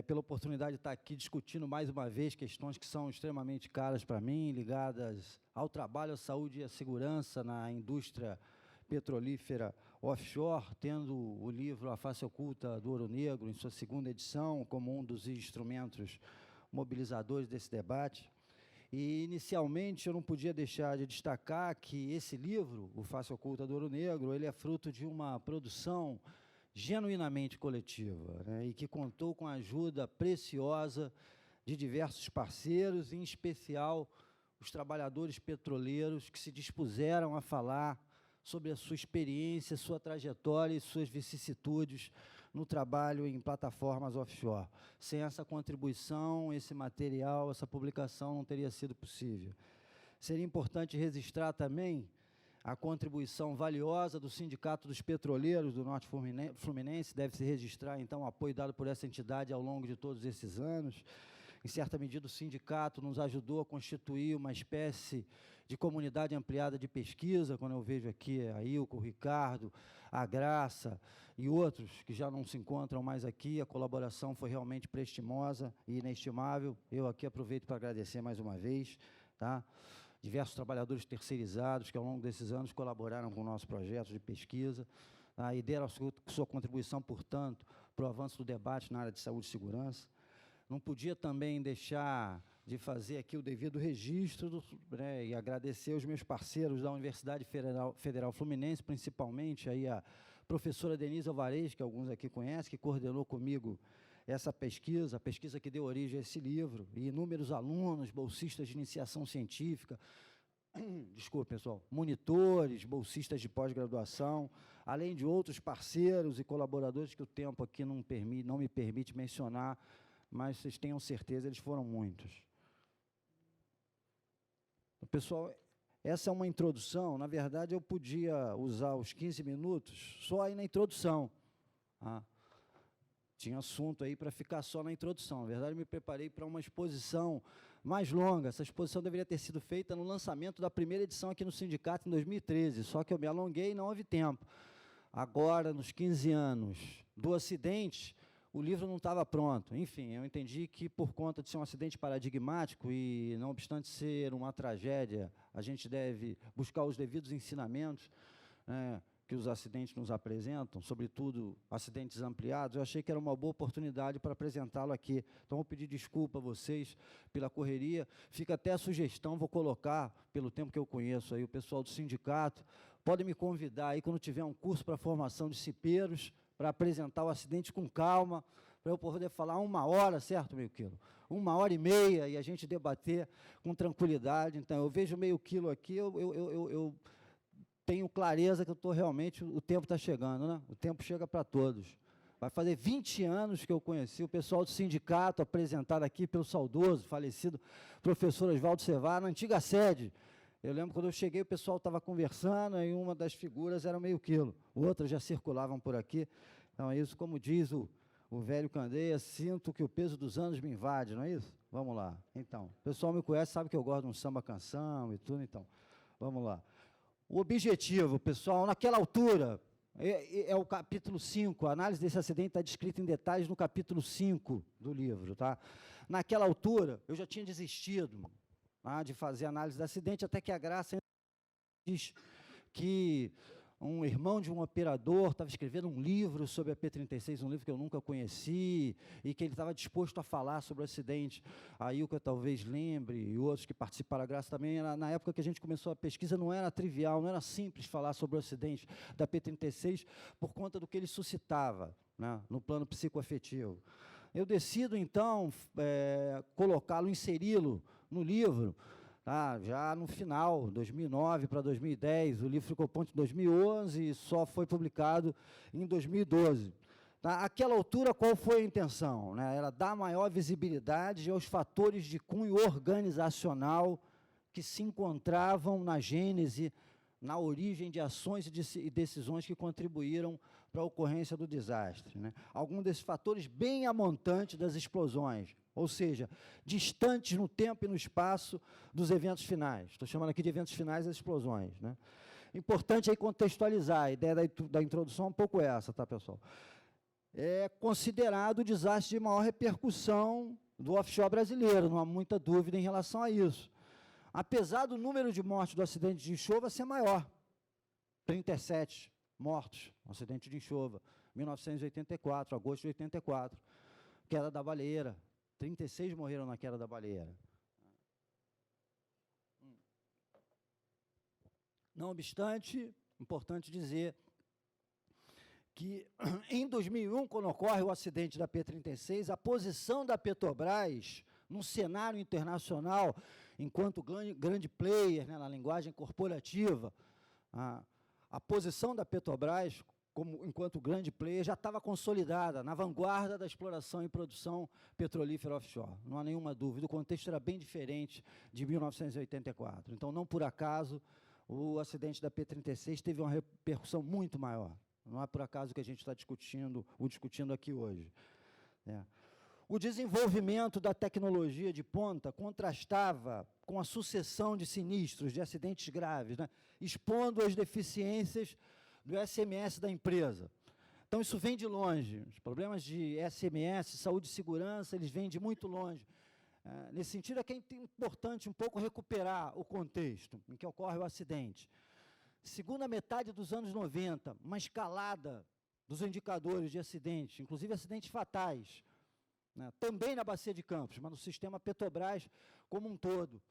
pela oportunidade de estar aqui discutindo mais uma vez questões que são extremamente caras para mim, ligadas ao trabalho, à saúde e à segurança na indústria petrolífera offshore, tendo o livro A Face Oculta do Ouro Negro, em sua segunda edição, como um dos instrumentos mobilizadores desse debate. E, inicialmente, eu não podia deixar de destacar que esse livro, O Face Oculta do Ouro Negro, ele é fruto de uma produção genuinamente coletiva, né, e que contou com a ajuda preciosa de diversos parceiros, em especial os trabalhadores petroleiros que se dispuseram a falar sobre a sua experiência, sua trajetória e suas vicissitudes no trabalho em plataformas offshore. Sem essa contribuição, esse material, essa publicação não teria sido possível. Seria importante registrar também a contribuição valiosa do Sindicato dos Petroleiros do Norte Fluminense, deve-se registrar, então, o apoio dado por essa entidade ao longo de todos esses anos. Em certa medida, o sindicato nos ajudou a constituir uma espécie de comunidade ampliada de pesquisa, quando eu vejo aqui a Ilco, o Ricardo, a Graça e outros que já não se encontram mais aqui, a colaboração foi realmente prestimosa e inestimável. Eu aqui aproveito para agradecer mais uma vez, tá? Diversos trabalhadores terceirizados que, ao longo desses anos, colaboraram com o nosso projeto de pesquisa, e deram a sua contribuição, portanto, para o avanço do debate na área de saúde e segurança. Não podia também deixar de fazer aqui o devido registro, né, e agradecer aos meus parceiros da Universidade Federal Fluminense, principalmente aí a professora Denise Alvarez, que alguns aqui conhecem, que coordenou comigo essa pesquisa, a pesquisa que deu origem a esse livro, e inúmeros alunos, bolsistas de iniciação científica, desculpe, pessoal, monitores, bolsistas de pós-graduação, além de outros parceiros e colaboradores que o tempo aqui não me permite mencionar, mas vocês tenham certeza, eles foram muitos. Pessoal, essa é uma introdução. Na verdade, eu podia usar os 15 minutos só aí na introdução. Tinha assunto aí para ficar só na introdução. Na verdade, eu me preparei para uma exposição mais longa. Essa exposição deveria ter sido feita no lançamento da primeira edição aqui no sindicato, em 2013, só que eu me alonguei e não houve tempo. Agora, nos 15 anos do acidente, o livro não estava pronto. Enfim, eu entendi que, por conta de ser um acidente paradigmático e, não obstante ser uma tragédia, a gente deve buscar os devidos ensinamentos, né, que os acidentes nos apresentam, sobretudo acidentes ampliados. Eu achei que era uma boa oportunidade para apresentá-lo aqui. Então, vou pedir desculpa a vocês pela correria. Fica até a sugestão, vou colocar, pelo tempo que eu conheço aí, o pessoal do sindicato, pode me convidar aí, quando tiver um curso para formação de cipeiros, para apresentar o acidente com calma, para eu poder falar 1 hora, certo, meio quilo? 1h30, e a gente debater com tranquilidade. Então, eu vejo meio quilo aqui, eu tenho clareza que eu estou realmente, o tempo está chegando, né? O tempo chega para todos. Vai fazer 20 anos que eu conheci o pessoal do sindicato, apresentado aqui pelo saudoso, falecido professor Oswaldo Cevar, na antiga sede. Eu lembro quando eu cheguei, o pessoal estava conversando, e uma das figuras era meio quilo, outras já circulavam por aqui. Então, é isso, como diz o velho Candeia, sinto que o peso dos anos me invade, não é isso? Vamos lá. Então, o pessoal me conhece, sabe que eu gosto de um samba-canção e tudo, então, vamos lá. O objetivo, pessoal, naquela altura, é o capítulo 5, a análise desse acidente está descrita em detalhes no capítulo 5 do livro, tá? Naquela altura, eu já tinha desistido de fazer análise do acidente, até que a Graça diz que um irmão de um operador estava escrevendo um livro sobre a P-36, um livro que eu nunca conheci, e que ele estava disposto a falar sobre o acidente. A Ilka talvez lembre, e outros que participaram, a Graça também, na época que a gente começou a pesquisa, não era trivial, não era simples falar sobre o acidente da P-36, por conta do que ele suscitava, né, no plano psicoafetivo. Eu decido, então, colocá-lo, inseri-lo no livro, já no final, 2009 para 2010, o livro ficou pronto em 2011 e só foi publicado em 2012. Naquela altura, qual foi a intenção? Né? Era dar maior visibilidade aos fatores de cunho organizacional que se encontravam na gênese, na origem de ações e decisões que contribuíram para a ocorrência do desastre. Né? Alguns desses fatores bem a montante das explosões, ou seja, distantes no tempo e no espaço dos eventos finais. Estou chamando aqui de eventos finais as explosões. Né? Importante aí contextualizar, a ideia da introdução é um pouco essa, tá, pessoal? é considerado o desastre de maior repercussão do offshore brasileiro, não há muita dúvida em relação a isso. Apesar do número de mortes do acidente de enxova ser maior, 37 mortos no acidente de enxova, 1984, agosto de 84, queda da baleeira, 36 morreram na queda da baleeira. Não obstante, importante dizer que em 2001, quando ocorre o acidente da P-36, a posição da Petrobras no cenário internacional, enquanto grande player, né, na linguagem corporativa, a posição da Petrobras, enquanto grande player, já estava consolidada, na vanguarda da exploração e produção petrolífera offshore. Não há nenhuma dúvida, o contexto era bem diferente de 1984. Então, não por acaso, o acidente da P-36 teve uma repercussão muito maior. Não é por acaso que a gente está discutindo aqui hoje. O desenvolvimento da tecnologia de ponta contrastava com a sucessão de sinistros, de acidentes graves, né, expondo as deficiências do SMS da empresa. Então, isso vem de longe. Os problemas de SMS, saúde e segurança, eles vêm de muito longe. Nesse sentido, é que é importante um pouco recuperar o contexto em que ocorre o acidente. Segunda metade dos anos 90, uma escalada dos indicadores de acidentes, inclusive acidentes fatais, né, também na Bacia de Campos, mas no sistema Petrobras como um todo.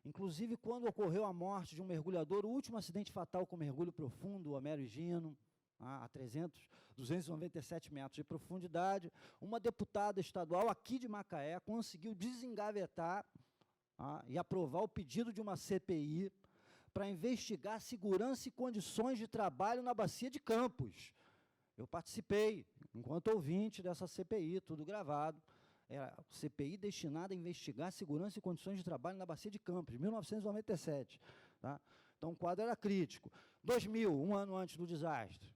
Inclusive, quando ocorreu a morte de um mergulhador, o último acidente fatal com mergulho profundo, o Homero Higino, a 297 metros de profundidade, uma deputada estadual aqui de Macaé conseguiu desengavetar e aprovar o pedido de uma CPI para investigar segurança e condições de trabalho na Bacia de Campos. Eu participei, enquanto ouvinte dessa CPI, tudo gravado. Era CPI destinada a investigar segurança e condições de trabalho na Bacia de Campos, 1997. Tá? Então, o quadro era crítico. 2000, um ano antes do desastre.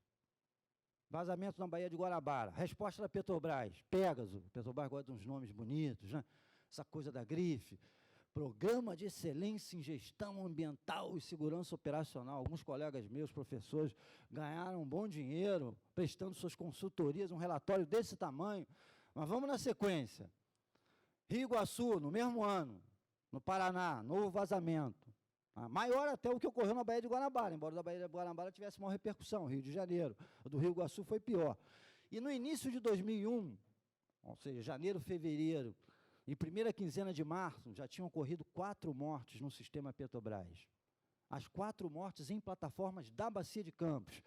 Vazamento na Baía de Guanabara. Resposta da Petrobras. Pégaso. A Petrobras gosta de uns nomes bonitos, né? Essa coisa da grife. Programa de Excelência em Gestão Ambiental e Segurança Operacional. Alguns colegas meus, professores, ganharam um bom dinheiro prestando suas consultorias, um relatório desse tamanho. Mas vamos na sequência. Rio Iguaçu, no mesmo ano, no Paraná, novo vazamento. Maior até o que ocorreu na Baía de Guanabara, embora da Baía de Guanabara tivesse maior repercussão, Rio de Janeiro. O do Rio Iguaçu foi pior. E no início de 2001, ou seja, janeiro, fevereiro, e primeira quinzena de março, já tinham ocorrido 4 mortes no sistema Petrobras. As 4 mortes em plataformas da Bacia de Campos.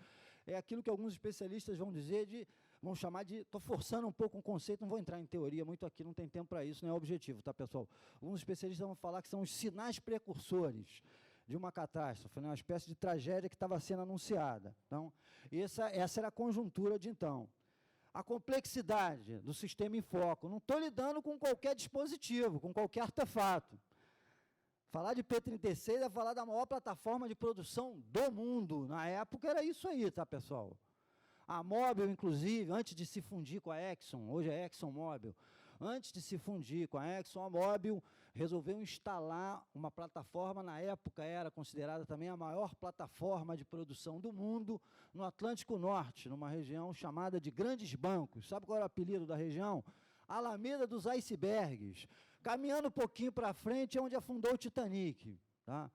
É aquilo que alguns especialistas vão chamar de, estou forçando um pouco um conceito, não vou entrar em teoria muito aqui, não tem tempo para isso, não é objetivo, tá, pessoal? Alguns especialistas vão falar que são os sinais precursores de uma catástrofe, né? Uma espécie de tragédia que estava sendo anunciada. Então, essa era a conjuntura de então. A complexidade do sistema em foco. Não estou lidando com qualquer dispositivo, com qualquer artefato. Falar de P-36 é falar da maior plataforma de produção do mundo. Na época era isso aí, tá, pessoal? A Mobil, inclusive, antes de se fundir com a Exxon, hoje é ExxonMobil, antes de se fundir com a Exxon, a Mobil resolveu instalar uma plataforma, na época era considerada também a maior plataforma de produção do mundo, no Atlântico Norte, numa região chamada de Grandes Bancos. Sabe qual era o apelido da região? Alameda dos Icebergs. Caminhando um pouquinho para frente é onde afundou o Titanic. Tá?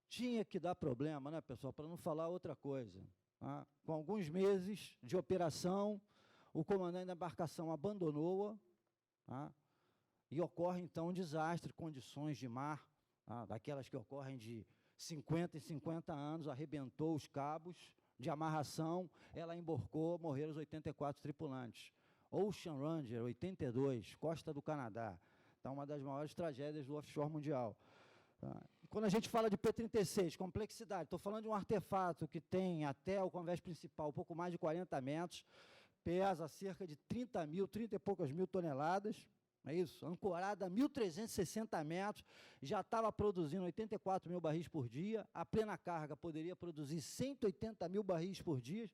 Tinha que dar problema, né, pessoal, para não falar outra coisa. Tá? Com alguns meses de operação, o comandante da embarcação abandonou-a, tá? E ocorre, então, um desastre, condições de mar, tá? Daquelas que ocorrem de 50 em 50 anos, arrebentou os cabos de amarração, ela emborcou, morreram os 84 tripulantes. Ocean Ranger, 82, costa do Canadá. Então, uma das maiores tragédias do offshore mundial. Tá? Quando a gente fala de P-36, complexidade, estou falando de um artefato que tem até o convés principal um pouco mais de 40 metros, pesa cerca de 30 e poucas mil toneladas, é isso? Ancorada a 1.360 metros, já estava produzindo 84 mil barris por dia, a plena carga poderia produzir 180 mil barris por dia,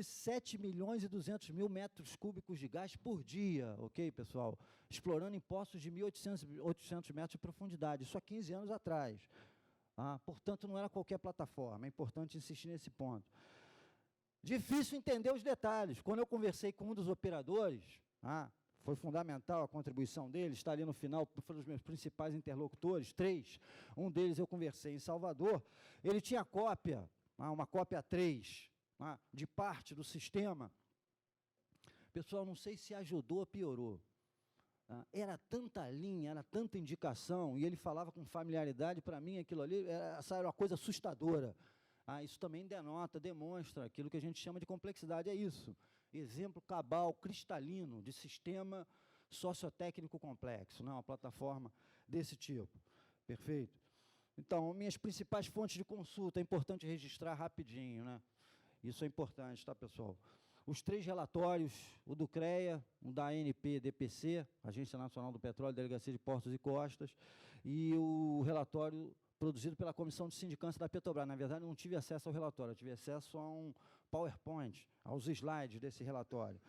7 milhões e 200 mil metros cúbicos de gás por dia, ok, pessoal? Explorando em poços de 1.800 metros de profundidade, isso há 15 anos atrás. Portanto, não era qualquer plataforma, é importante insistir nesse ponto. Difícil entender os detalhes. Quando eu conversei com um dos operadores, foi fundamental a contribuição dele, está ali no final, foram os meus principais interlocutores, 3. Um deles eu conversei em Salvador, ele tinha cópia, uma cópia 3, de parte do sistema. Pessoal, não sei se ajudou ou piorou. Era tanta linha, era tanta indicação, e ele falava com familiaridade, para mim aquilo ali era uma coisa assustadora. Isso também demonstra aquilo que a gente chama de complexidade, é isso. Exemplo cabal, cristalino, de sistema sociotécnico complexo, uma plataforma desse tipo. Perfeito? Então, minhas principais fontes de consulta, é importante registrar rapidinho, né? Isso é importante, tá, pessoal? Os 3 relatórios, o do CREA, o da ANP-DPC, Agência Nacional do Petróleo, Delegacia de Portos e Costas, e o relatório produzido pela Comissão de Sindicância da Petrobras. Na verdade, eu não tive acesso ao relatório, eu tive acesso a um PowerPoint, aos slides desse relatório.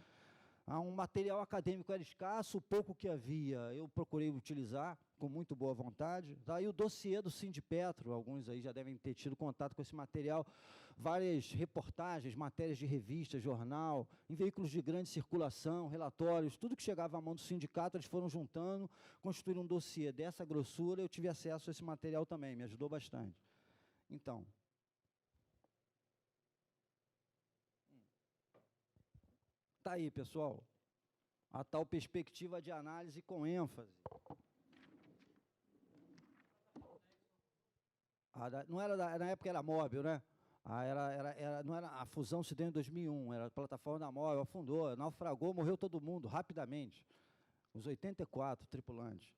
Um material acadêmico era escasso, o pouco que havia eu procurei utilizar com muito boa vontade. Daí o dossiê do Sindipetro, alguns aí já devem ter tido contato com esse material, várias reportagens, matérias de revista, jornal, em veículos de grande circulação, relatórios, tudo que chegava à mão do sindicato, eles foram juntando, construíram um dossiê dessa grossura, eu tive acesso a esse material também, me ajudou bastante. Então, está aí, pessoal, a tal perspectiva de análise com ênfase. Não era na época era móvel, né? Não era, a fusão se deu em 2001, era a plataforma da móvel, afundou, naufragou, morreu todo mundo, rapidamente. Os 84 tripulantes,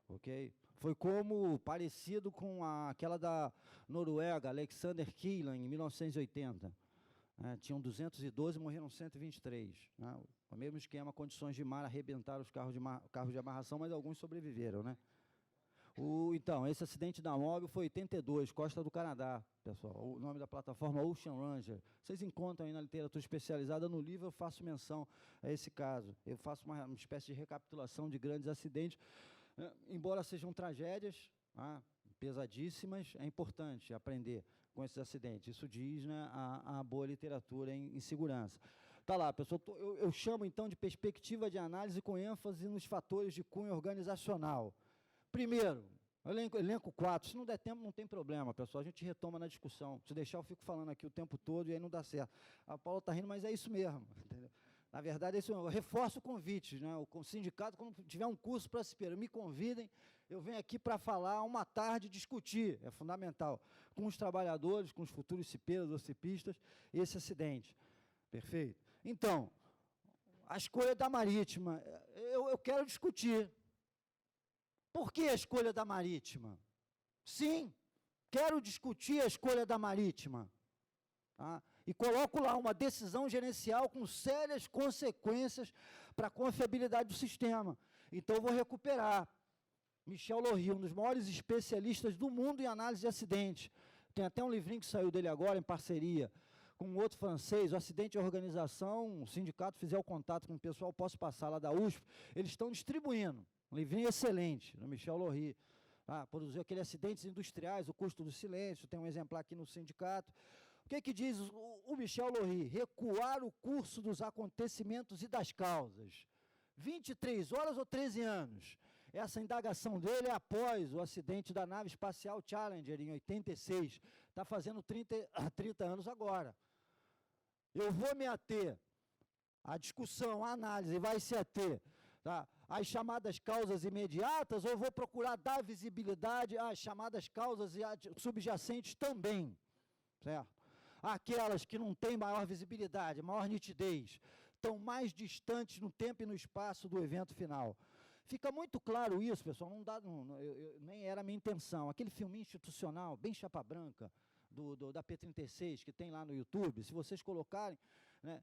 ok? Foi como, parecido com aquela da Noruega, Alexander Kielland, em 1980. Tinham 212, morreram 123. O mesmo esquema, condições de mar, arrebentaram os carros de amarração, mas alguns sobreviveram, né? Então, esse acidente da móvel foi 82, costa do Canadá, pessoal. O nome da plataforma Ocean Ranger. Vocês encontram aí na literatura especializada, no livro eu faço menção a esse caso. Eu faço uma espécie de recapitulação de grandes acidentes. Embora sejam tragédias pesadíssimas, é importante aprender com esses acidentes. Isso diz, né, a boa literatura em segurança. Está lá, pessoal. Eu chamo, então, de perspectiva de análise com ênfase nos fatores de cunho organizacional. Primeiro, elenco 4, se não der tempo, não tem problema, pessoal, a gente retoma na discussão. Se deixar, eu fico falando aqui o tempo todo e aí não dá certo. A Paula está rindo, mas é isso mesmo, entendeu? Na verdade, é isso mesmo. Eu reforço o convite, né? O sindicato, quando tiver um curso para se me convidem, eu venho aqui para falar uma tarde, discutir, é fundamental, com os trabalhadores, com os futuros cipeiros ou cipistas, esse acidente. Perfeito? Então, a escolha da Marítima, eu quero discutir. Por que a escolha da Marítima? Sim, quero discutir a escolha da Marítima. E coloco lá uma decisão gerencial com sérias consequências para a confiabilidade do sistema. Então, eu vou recuperar. Michel Lohry, um dos maiores especialistas do mundo em análise de acidente. Tem até um livrinho que saiu dele agora, em parceria com um outro francês, o Acidente e Organização, o sindicato fizer o contato com o pessoal, posso passar lá da USP, eles estão distribuindo. Um livrinho excelente, do Michel Lohry. Produziu aqueles acidentes industriais, o custo do silêncio, tem um exemplar aqui no sindicato. O que diz o Michel Lohry? Recuar o curso dos acontecimentos e das causas. 23 horas ou 13 anos? Essa indagação dele é após o acidente da nave espacial Challenger, em 86. Está fazendo 30 anos agora. Eu vou me ater à discussão, à análise, vai se ater às chamadas causas imediatas, ou vou procurar dar visibilidade às chamadas causas subjacentes também, certo? Aquelas que não têm maior visibilidade, maior nitidez, estão mais distantes no tempo e no espaço do evento final. Fica muito claro isso, pessoal, nem era a minha intenção. Aquele filme institucional, bem chapa branca, da P36, que tem lá no YouTube, se vocês colocarem, né,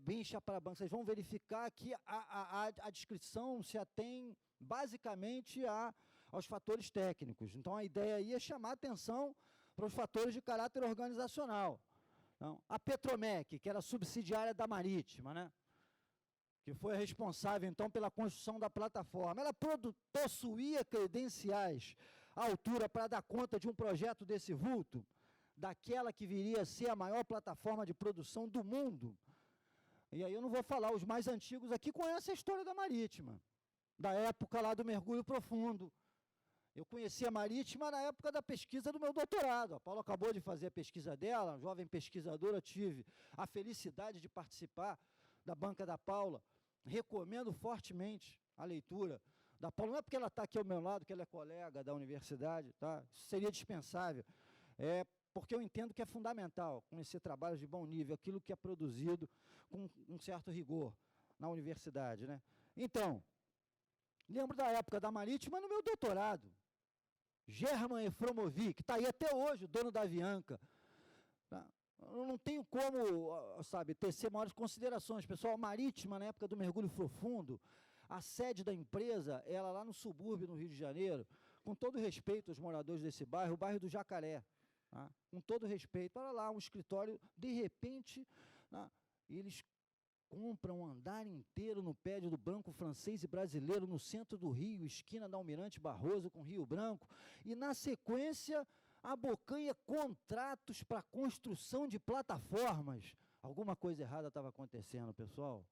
bem chapa branca, vocês vão verificar que a descrição se atém basicamente aos fatores técnicos. Então, a ideia aí é chamar atenção para os fatores de caráter organizacional. Então, a Petromec, que era subsidiária da Marítima, né, que foi a responsável, então, pela construção da plataforma, ela possuía credenciais à altura para dar conta de um projeto desse vulto? daquela que viria a ser a maior plataforma de produção do mundo. E aí eu não vou falar, os mais antigos aqui conhecem a história da Marítima, da época lá do mergulho profundo. Eu conheci a Marítima na época da pesquisa do meu doutorado. A Paula acabou de fazer a pesquisa dela, jovem pesquisadora, eu tive a felicidade de participar da banca da Paula. Recomendo fortemente a leitura da Paula. Não é porque ela está aqui ao meu lado, que ela é colega da universidade, tá? Isso seria dispensável. É porque eu entendo que é fundamental conhecer trabalhos de bom nível, aquilo que é produzido com um certo rigor na universidade, né? Então, lembro da época da Marítima no meu doutorado. German Efromovic, que está aí até hoje, o dono da Avianca. Tá? Eu não tenho como, sabe, tecer maiores considerações. Pessoal, a Marítima, na época do mergulho profundo, a sede da empresa, ela lá no subúrbio, no Rio de Janeiro, com todo respeito aos moradores desse bairro, o bairro do Jacaré, tá? Com todo respeito, olha lá, um escritório, de repente, tá? Eles compram um andar inteiro no prédio do Banco Francês e Brasileiro, no centro do Rio, esquina da Almirante Barroso com Rio Branco, e na sequência abocanha contratos para construção de plataformas. Alguma coisa errada estava acontecendo, pessoal.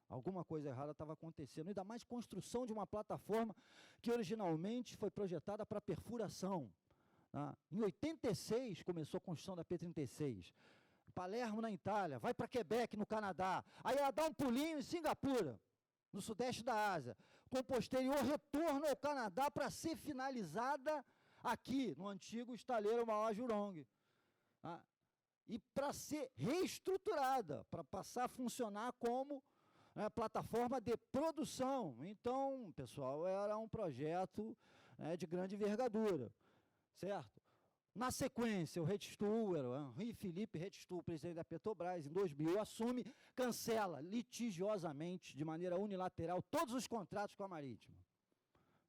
Alguma coisa errada estava acontecendo. Ainda mais construção de uma plataforma que originalmente foi projetada para perfuração. Em 86 começou a construção da P-36. Palermo, na Itália, vai para Quebec, no Canadá. Aí ela dá um pulinho em Singapura, no sudeste da Ásia, com posterior retorno ao Canadá para ser finalizada aqui, no antigo estaleiro Mauá Jurong. E para ser reestruturada, para passar a funcionar como plataforma de produção. Então, pessoal, era um projeto de grande envergadura, certo? Na sequência, o Redstuhl, Henri Philippe Redstuhl, presidente da Petrobras, em 2000, assume, cancela litigiosamente, de maneira unilateral, todos os contratos com a Marítima.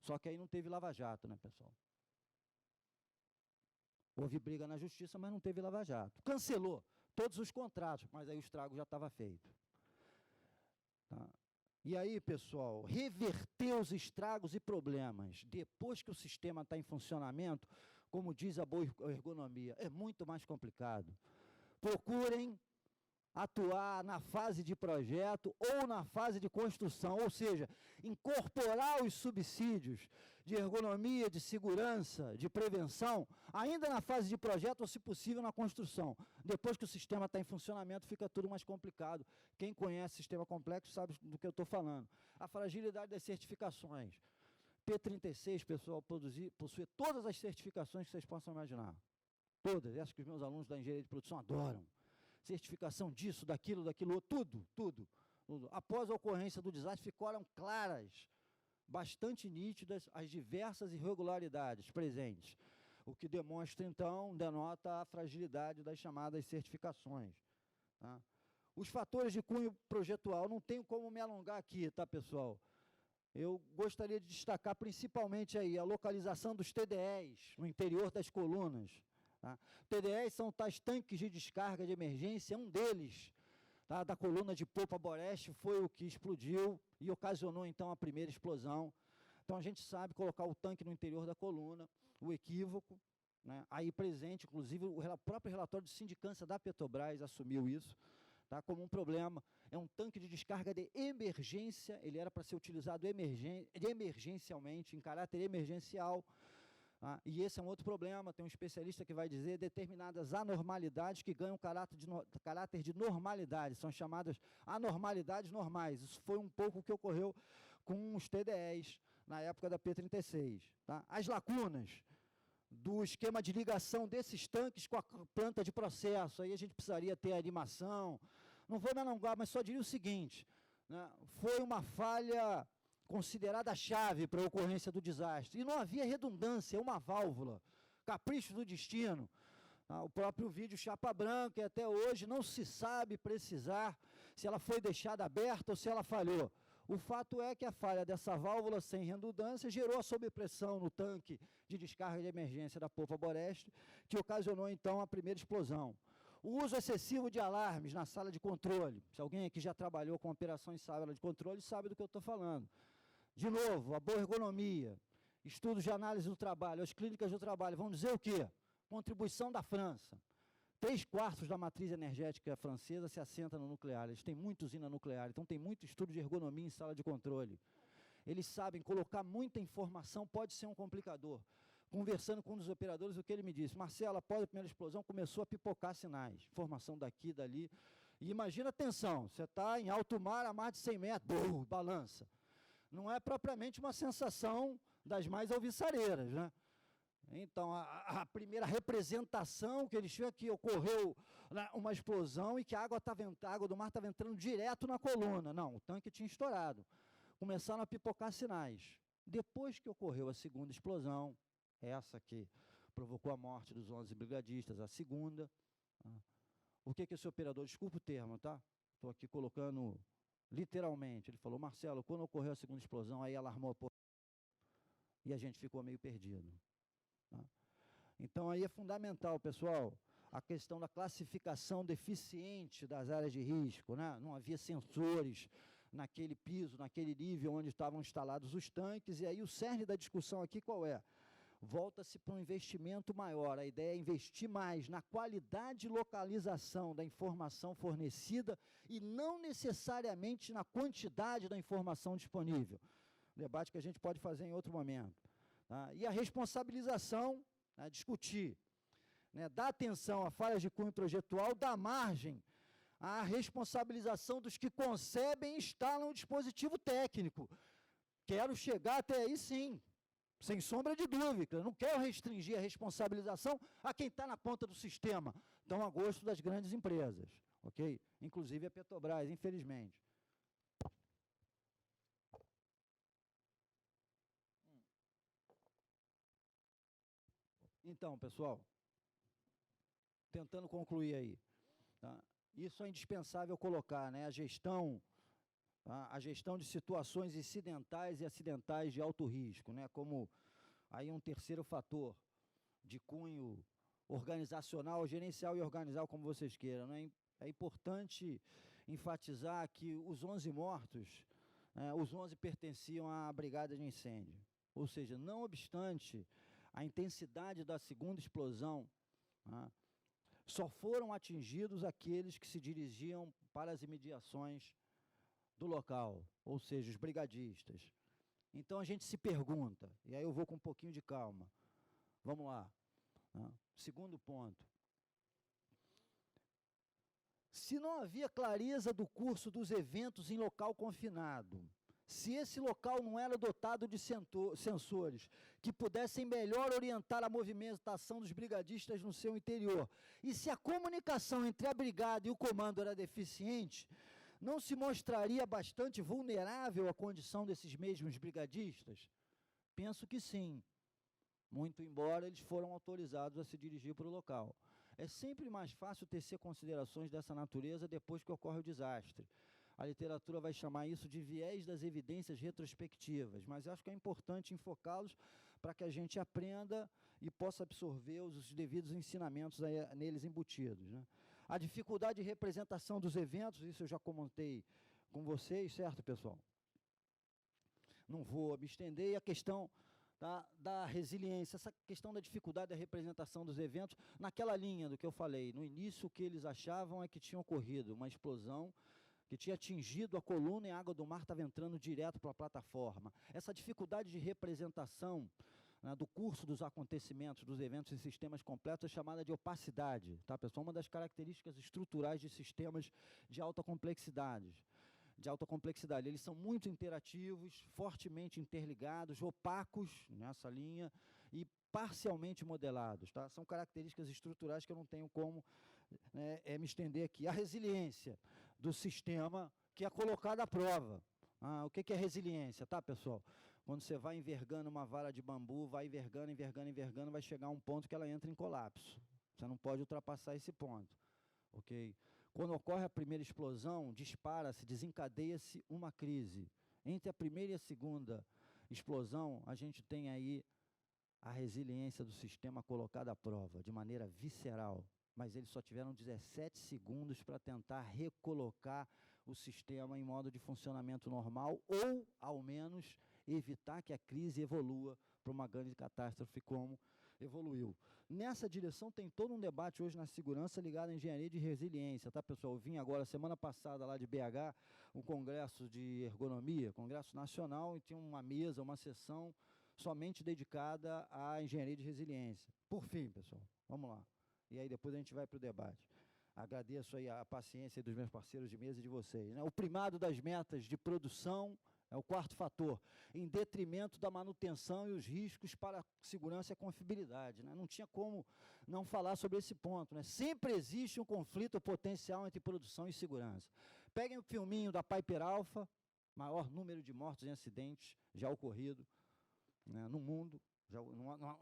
Só que aí não teve lava-jato, né, pessoal? Houve briga na justiça, mas não teve lava-jato. Cancelou todos os contratos, mas aí o estrago já estava feito. Tá? E aí, pessoal, reverter os estragos e problemas, depois que o sistema está em funcionamento, como diz a boa ergonomia, é muito mais complicado. Procurem atuar na fase de projeto ou na fase de construção, ou seja, incorporar os subsídios de ergonomia, de segurança, de prevenção, ainda na fase de projeto ou, se possível, na construção. Depois que o sistema está em funcionamento, fica tudo mais complicado. Quem conhece sistema complexo sabe do que eu estou falando. A fragilidade das certificações. P-36, pessoal, possui todas as certificações que vocês possam imaginar. Todas, essas que os meus alunos da engenharia de produção adoram. Certificação disso, daquilo, tudo. Após a ocorrência do desastre, ficaram claras, bastante nítidas, as diversas irregularidades presentes. O que demonstra, então, denota a fragilidade das chamadas certificações. Tá? Os fatores de cunho projetual, não tenho como me alongar aqui, tá, pessoal? Eu gostaria de destacar principalmente aí a localização dos TDEs no interior das colunas. Tá? TDEs são tais tanques de descarga de emergência, um deles, tá, da coluna de popa Boreste, foi o que explodiu e ocasionou então a primeira explosão. Então a gente sabe colocar o tanque no interior da coluna, o equívoco, né, aí presente, inclusive o próprio relatório de sindicância da Petrobras assumiu isso, tá, como um problema. É um tanque de descarga de emergência, ele era para ser utilizado emergencialmente, em caráter emergencial. E esse é um outro problema, tem um especialista que vai dizer determinadas anormalidades que ganham caráter de normalidade, são chamadas anormalidades normais. Isso foi um pouco o que ocorreu com os TDEs na época da P-36. Tá? As lacunas do esquema de ligação desses tanques com a planta de processo, aí a gente precisaria ter animação. Não vou me alongar, mas só diria o seguinte, né? Foi uma falha considerada chave para a ocorrência do desastre. E não havia redundância, uma válvula, capricho do destino. O próprio vídeo chapa branca, e até hoje não se sabe precisar se ela foi deixada aberta ou se ela falhou. O fato é que a falha dessa válvula sem redundância gerou a sobrepressão no tanque de descarga de emergência da popa Boreste, que ocasionou então a primeira explosão. O uso excessivo de alarmes na sala de controle. Se alguém aqui já trabalhou com operações em sala de controle, sabe do que eu estou falando. De novo, a boa ergonomia, estudos de análise do trabalho, as clínicas do trabalho, vão dizer o quê? Contribuição da França. 3/4 da matriz energética francesa se assenta no nuclear. Eles têm muita usina nuclear, então tem muito estudo de ergonomia em sala de controle. Eles sabem colocar muita informação, pode ser um complicador. Conversando com um dos operadores, o que ele me disse: Marcelo, após a primeira explosão, começou a pipocar sinais. Informação daqui, dali. E imagina a tensão, você está em alto mar a mais de 100 metros, balança. Não é propriamente uma sensação das mais alvissareiras, né? Então, a primeira representação que eles tinham que ocorreu uma explosão e que a água do mar estava entrando direto na coluna. Não, o tanque tinha estourado. Começaram a pipocar sinais. Depois que ocorreu a segunda explosão, essa que provocou a morte dos 11 brigadistas, a segunda, o que esse operador, desculpa o termo, tá? Estou aqui colocando literalmente, ele falou: Marcelo, quando ocorreu a segunda explosão, aí alarmou a porta e a gente ficou meio perdido. Tá? Então, aí é fundamental, pessoal, a questão da classificação deficiente das áreas de risco, né? Não havia sensores naquele piso, naquele nível onde estavam instalados os tanques, e aí o cerne da discussão aqui qual é? Volta-se para um investimento maior. A ideia é investir mais na qualidade e localização da informação fornecida e não necessariamente na quantidade da informação disponível. Debate que a gente pode fazer em outro momento. Tá? E a responsabilização, né, discutir, né, dar atenção a falhas de cunho projetual, dar margem à responsabilização dos que concebem e instalam o dispositivo técnico. Quero chegar até aí, sim, sem sombra de dúvida. Não quero restringir a responsabilização a quem está na ponta do sistema, tão a gosto das grandes empresas, ok? Inclusive a Petrobras, infelizmente. Então, pessoal, tentando concluir aí, tá? Isso é indispensável colocar, né? A gestão de situações incidentais e acidentais de alto risco, né? Como aí um terceiro fator de cunho organizacional, gerencial e organizacional, como vocês queiram, né? É importante enfatizar que os 11 mortos, os 11 pertenciam à brigada de incêndio. Ou seja, não obstante a intensidade da segunda explosão, só foram atingidos aqueles que se dirigiam para as imediações do local, ou seja, os brigadistas. Então a gente se pergunta, e aí eu vou com um pouquinho de calma. Vamos lá. Segundo ponto. Se não havia clareza do curso dos eventos em local confinado, se esse local não era dotado de sensores que pudessem melhor orientar a movimentação dos brigadistas no seu interior, e se a comunicação entre a brigada e o comando era deficiente, não se mostraria bastante vulnerável à condição desses mesmos brigadistas? Penso que sim, muito embora eles foram autorizados a se dirigir para o local. É sempre mais fácil tecer considerações dessa natureza depois que ocorre o desastre. A literatura vai chamar isso de viés das evidências retrospectivas, mas acho que é importante enfocá-los para que a gente aprenda e possa absorver os devidos ensinamentos neles embutidos, né? A dificuldade de representação dos eventos, isso eu já comentei com vocês, certo, pessoal? Não vou me estender. E a questão da resiliência, essa questão da dificuldade da representação dos eventos, naquela linha do que eu falei. No início, o que eles achavam é que tinha ocorrido uma explosão que tinha atingido a coluna e a água do mar estava entrando direto para a plataforma. Essa dificuldade de representação, né, do curso dos acontecimentos, dos eventos em sistemas completos é chamada de opacidade, tá, pessoal? Uma das características estruturais de sistemas de alta complexidade. Eles são muito interativos, fortemente interligados, opacos nessa linha e parcialmente modelados, tá? São características estruturais que eu não tenho como me estender aqui. A resiliência do sistema que é colocada à prova. O que é resiliência, tá, pessoal? Quando você vai envergando uma vara de bambu, vai envergando, vai chegar a um ponto que ela entra em colapso. Você não pode ultrapassar esse ponto, ok? Quando ocorre a primeira explosão, dispara-se, desencadeia-se uma crise. Entre a primeira e a segunda explosão, a gente tem aí a resiliência do sistema colocada à prova, de maneira visceral. Mas eles só tiveram 17 segundos para tentar recolocar o sistema em modo de funcionamento normal ou, ao menos, evitar que a crise evolua para uma grande catástrofe como evoluiu. Nessa direção tem todo um debate hoje na segurança ligado à engenharia de resiliência, tá, pessoal? Eu vim agora, semana passada, lá de BH, um congresso de ergonomia, congresso nacional, e tinha uma mesa, uma sessão somente dedicada à engenharia de resiliência. Por fim, pessoal, vamos lá. E aí depois a gente vai para o debate. Agradeço aí a paciência dos meus parceiros de mesa e de vocês, né? O primado das metas de produção é o quarto fator, em detrimento da manutenção e os riscos para a segurança e a confiabilidade, né? Não tinha como não falar sobre esse ponto, né? Sempre existe um conflito potencial entre produção e segurança. Peguem o filminho da Piper Alpha, maior número de mortos em acidentes já ocorrido, né, no mundo, já,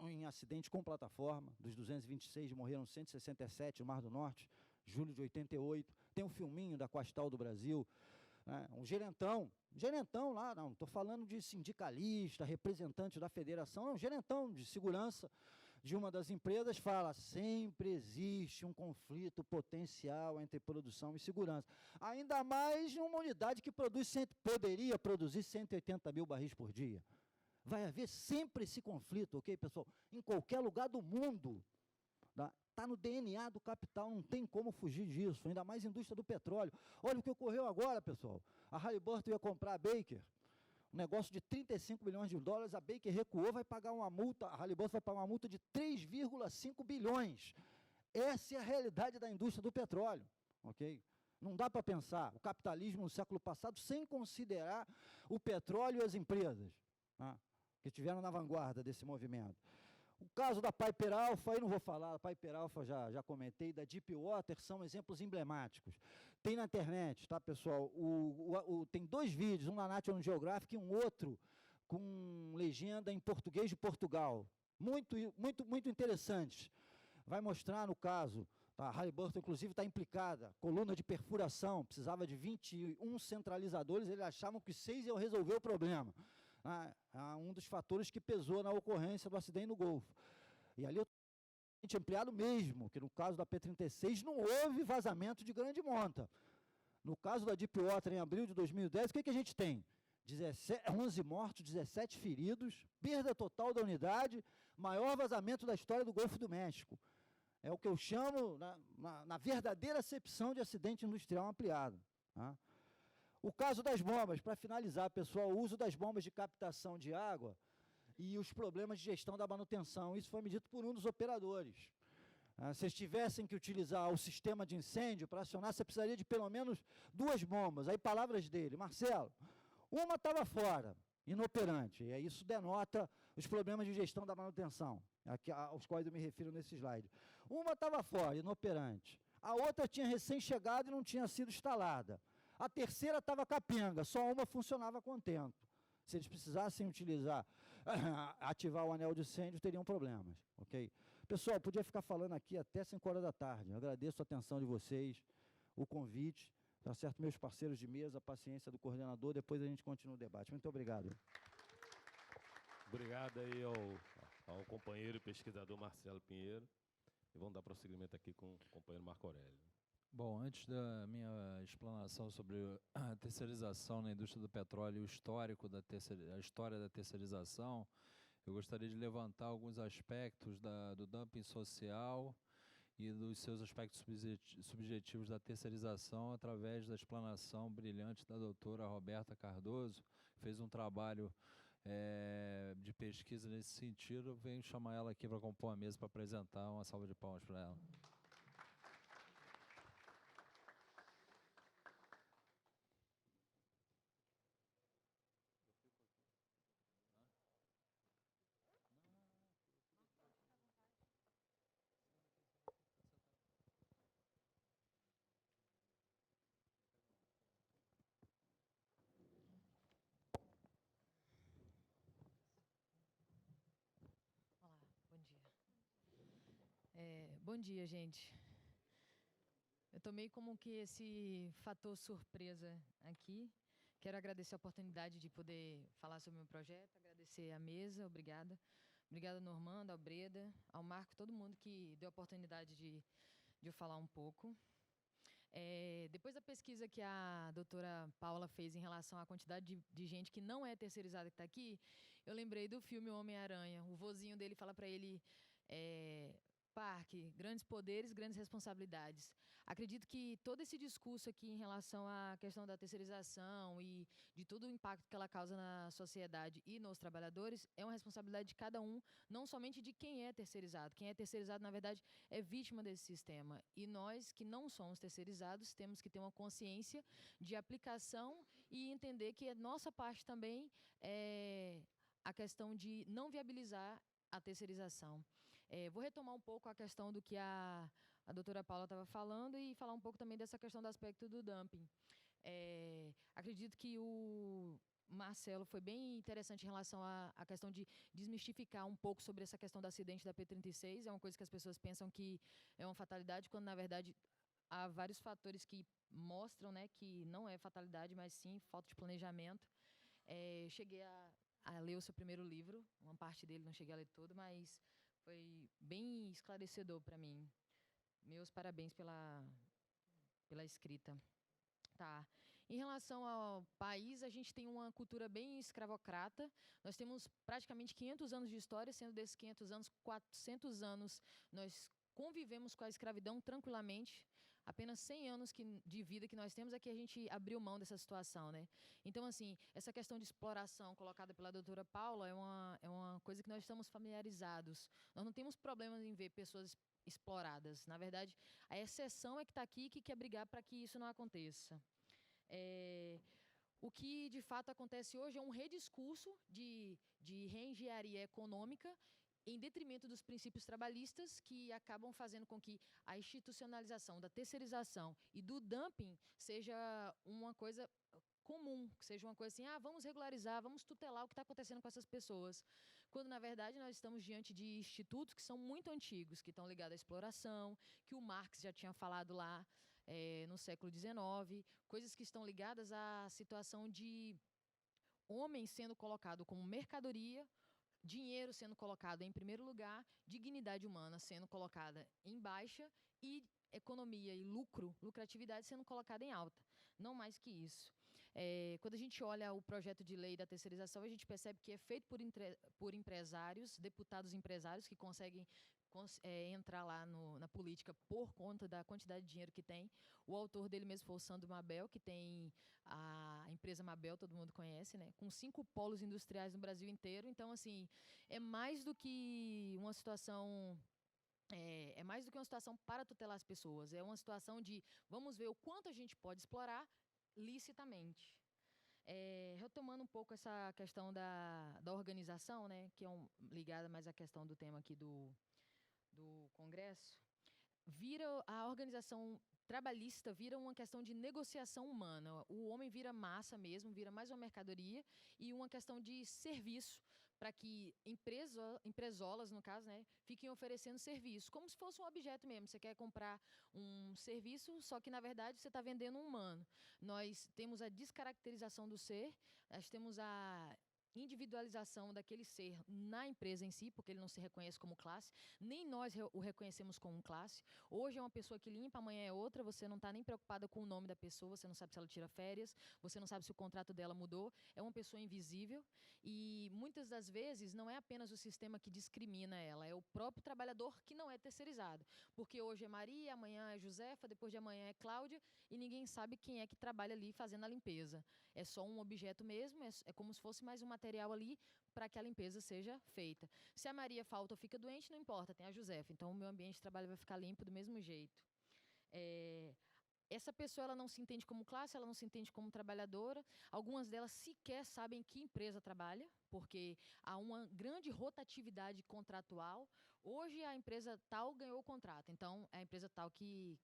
em acidente com plataforma. Dos 226, morreram 167 no Mar do Norte, julho de 88. Tem um filminho da Coastal do Brasil, né, um gerentão lá, não estou falando de sindicalista, representante da federação, não, gerentão de segurança de uma das empresas fala, sempre existe um conflito potencial entre produção e segurança. Ainda mais numa unidade que poderia produzir 180 mil barris por dia. Vai haver sempre esse conflito, ok, pessoal? Em qualquer lugar do mundo. Está no DNA do capital, não tem como fugir disso, ainda mais indústria do petróleo. Olha o que ocorreu agora, pessoal. A Halliburton ia comprar a Baker, um negócio de 35 milhões de dólares, a Baker recuou, vai pagar uma multa, a Halliburton vai pagar uma multa de 3,5 bilhões. Essa é a realidade da indústria do petróleo, ok? Não dá para pensar o capitalismo no século passado sem considerar o petróleo e as empresas, tá, que estiveram na vanguarda desse movimento. O caso da Piper Alpha, aí não vou falar, a Piper Alpha já comentei, da Deepwater, são exemplos emblemáticos. Tem na internet, tá, pessoal? Tem 2 vídeos, um na National Geographic e um outro com legenda em português de Portugal. Muito interessantes. Vai mostrar, no caso, tá, a Halliburton, inclusive, está implicada, coluna de perfuração, precisava de 21 centralizadores, eles achavam que 6 iam resolver o problema. Um dos fatores que pesou na ocorrência do acidente no Golfo. E ali eu tenho ampliado mesmo, que no caso da P-36 não houve vazamento de grande monta. No caso da Deepwater, em abril de 2010, o que a gente tem? 11 mortos, 17 feridos, perda total da unidade, maior vazamento da história do Golfo do México. É o que eu chamo, na verdadeira acepção de acidente industrial ampliado. Tá? O caso das bombas, para finalizar, pessoal, o uso das bombas de captação de água e os problemas de gestão da manutenção. Isso foi medido por um dos operadores. Se eles tivessem que utilizar o sistema de incêndio para acionar, você precisaria de pelo menos 2 bombas. Aí, palavras dele, Marcelo, uma estava fora, inoperante, e aí isso denota os problemas de gestão da manutenção, aos quais eu me refiro nesse slide. Uma estava fora, inoperante. A outra tinha recém-chegado e não tinha sido instalada. A terceira estava capenga, só uma funcionava a contento. Se eles precisassem ativar o anel de incêndio, teriam problemas, ok? Pessoal, podia ficar falando aqui até 5 horas da tarde. Eu agradeço a atenção de vocês, o convite, tá certo? Meus parceiros de mesa, a paciência do coordenador, depois a gente continua o debate. Muito obrigado. Obrigado aí ao companheiro e pesquisador Marcelo Pinheiro. E vamos dar prosseguimento aqui com o companheiro Marco Aurélio. Bom, antes da minha explanação sobre a terceirização na indústria do petróleo e o histórico a história da terceirização, eu gostaria de levantar alguns aspectos do dumping social e dos seus aspectos subjetivos da terceirização através da explanação brilhante da doutora Roberta Cardoso, que fez um trabalho de pesquisa nesse sentido. Eu venho chamar ela aqui para compor a mesa para apresentar. Uma salva de palmas para ela. Bom dia, gente. Eu tomei como que esse fator surpresa aqui. Quero agradecer a oportunidade de poder falar sobre o meu projeto, agradecer a mesa, obrigada. Obrigada, Normando, ao Breda, ao Marco, todo mundo que deu a oportunidade de eu falar um pouco. Depois da pesquisa que a doutora Paula fez em relação à quantidade de gente que não é terceirizada que está aqui, eu lembrei do filme Homem-Aranha. O vozinho dele fala para ele... Parque, grandes poderes, grandes responsabilidades. Acredito que todo esse discurso aqui em relação à questão da terceirização e de todo o impacto que ela causa na sociedade e nos trabalhadores é uma responsabilidade de cada um, não somente de quem é terceirizado. Quem é terceirizado, na verdade, é vítima desse sistema. E nós, que não somos terceirizados, temos que ter uma consciência de aplicação e entender que a nossa parte também é a questão de não viabilizar a terceirização. Vou retomar um pouco a questão do que a doutora Paula estava falando e falar um pouco também dessa questão do aspecto do dumping. Acredito que o Marcelo foi bem interessante em relação à questão de desmistificar um pouco sobre essa questão do acidente da P-36. É uma coisa que as pessoas pensam que é uma fatalidade, quando, na verdade, há vários fatores que mostram, né, que não é fatalidade, mas sim falta de planejamento. Cheguei a ler o seu primeiro livro, uma parte dele não cheguei a ler todo, mas foi bem esclarecedor para mim. Meus parabéns pela escrita. Tá. Em relação ao país, a gente tem uma cultura bem escravocrata. Nós temos praticamente 500 anos de história, sendo desses 500 anos, 400 anos nós convivemos com a escravidão tranquilamente. Apenas 100 anos de vida que nós temos é que a gente abriu mão dessa situação, né? Então, assim, essa questão de exploração colocada pela doutora Paula é uma coisa que nós estamos familiarizados. Nós não temos problemas em ver pessoas exploradas. Na verdade, a exceção é que está aqui e que quer brigar para que isso não aconteça. O que, de fato, acontece hoje é um rediscurso de reengenharia econômica em detrimento dos princípios trabalhistas, que acabam fazendo com que a institucionalização da terceirização e do dumping seja uma coisa comum, que seja uma coisa assim, vamos regularizar, vamos tutelar o que está acontecendo com essas pessoas. Quando, na verdade, nós estamos diante de institutos que são muito antigos, que estão ligados à exploração, que o Marx já tinha falado lá no século XIX, coisas que estão ligadas à situação de homens sendo colocado como mercadoria, dinheiro sendo colocado em primeiro lugar, dignidade humana sendo colocada em baixa e economia e lucratividade sendo colocada em alta. Não mais que isso. Quando a gente olha o projeto de lei da terceirização, a gente percebe que é feito por empresários, deputados empresários que conseguem entrar lá na política por conta da quantidade de dinheiro que tem. O autor dele mesmo foi o Sandro Mabel, que tem a empresa Mabel, todo mundo conhece, né? Com 5 polos industriais no Brasil inteiro. Então, assim, é mais do que uma situação... É mais do que uma situação para tutelar as pessoas. É uma situação de vamos ver o quanto a gente pode explorar licitamente. Retomando um pouco essa questão da organização, né, que é ligada mais à questão do tema aqui do Congresso, a organização trabalhista vira uma questão de negociação humana. O homem vira massa mesmo, vira mais uma mercadoria e uma questão de serviço para que empresolas, no caso, né, fiquem oferecendo serviço, como se fosse um objeto mesmo. Você quer comprar um serviço, só que, na verdade, você está vendendo um humano. Nós temos a descaracterização do ser, nós temos a individualização daquele ser na empresa em si, porque ele não se reconhece como classe, nem nós o reconhecemos como classe. Hoje é uma pessoa que limpa, amanhã é outra, você não está nem preocupada com o nome da pessoa, você não sabe se ela tira férias, você não sabe se o contrato dela mudou, é uma pessoa invisível e muitas das vezes não é apenas o sistema que discrimina ela, é o próprio trabalhador que não é terceirizado, porque hoje é Maria, amanhã é Josefa, depois de amanhã é Cláudia e ninguém sabe quem é que trabalha ali fazendo a limpeza. É só um objeto mesmo, é como se fosse mais um material ali para que a limpeza seja feita. Se a Maria falta ou fica doente, não importa, tem a Josefa. Então, o meu ambiente de trabalho vai ficar limpo do mesmo jeito. Essa pessoa ela não se entende como classe, ela não se entende como trabalhadora. Algumas delas sequer sabem que empresa trabalha, porque há uma grande rotatividade contratual. Hoje a empresa tal ganhou o contrato, então é a empresa tal que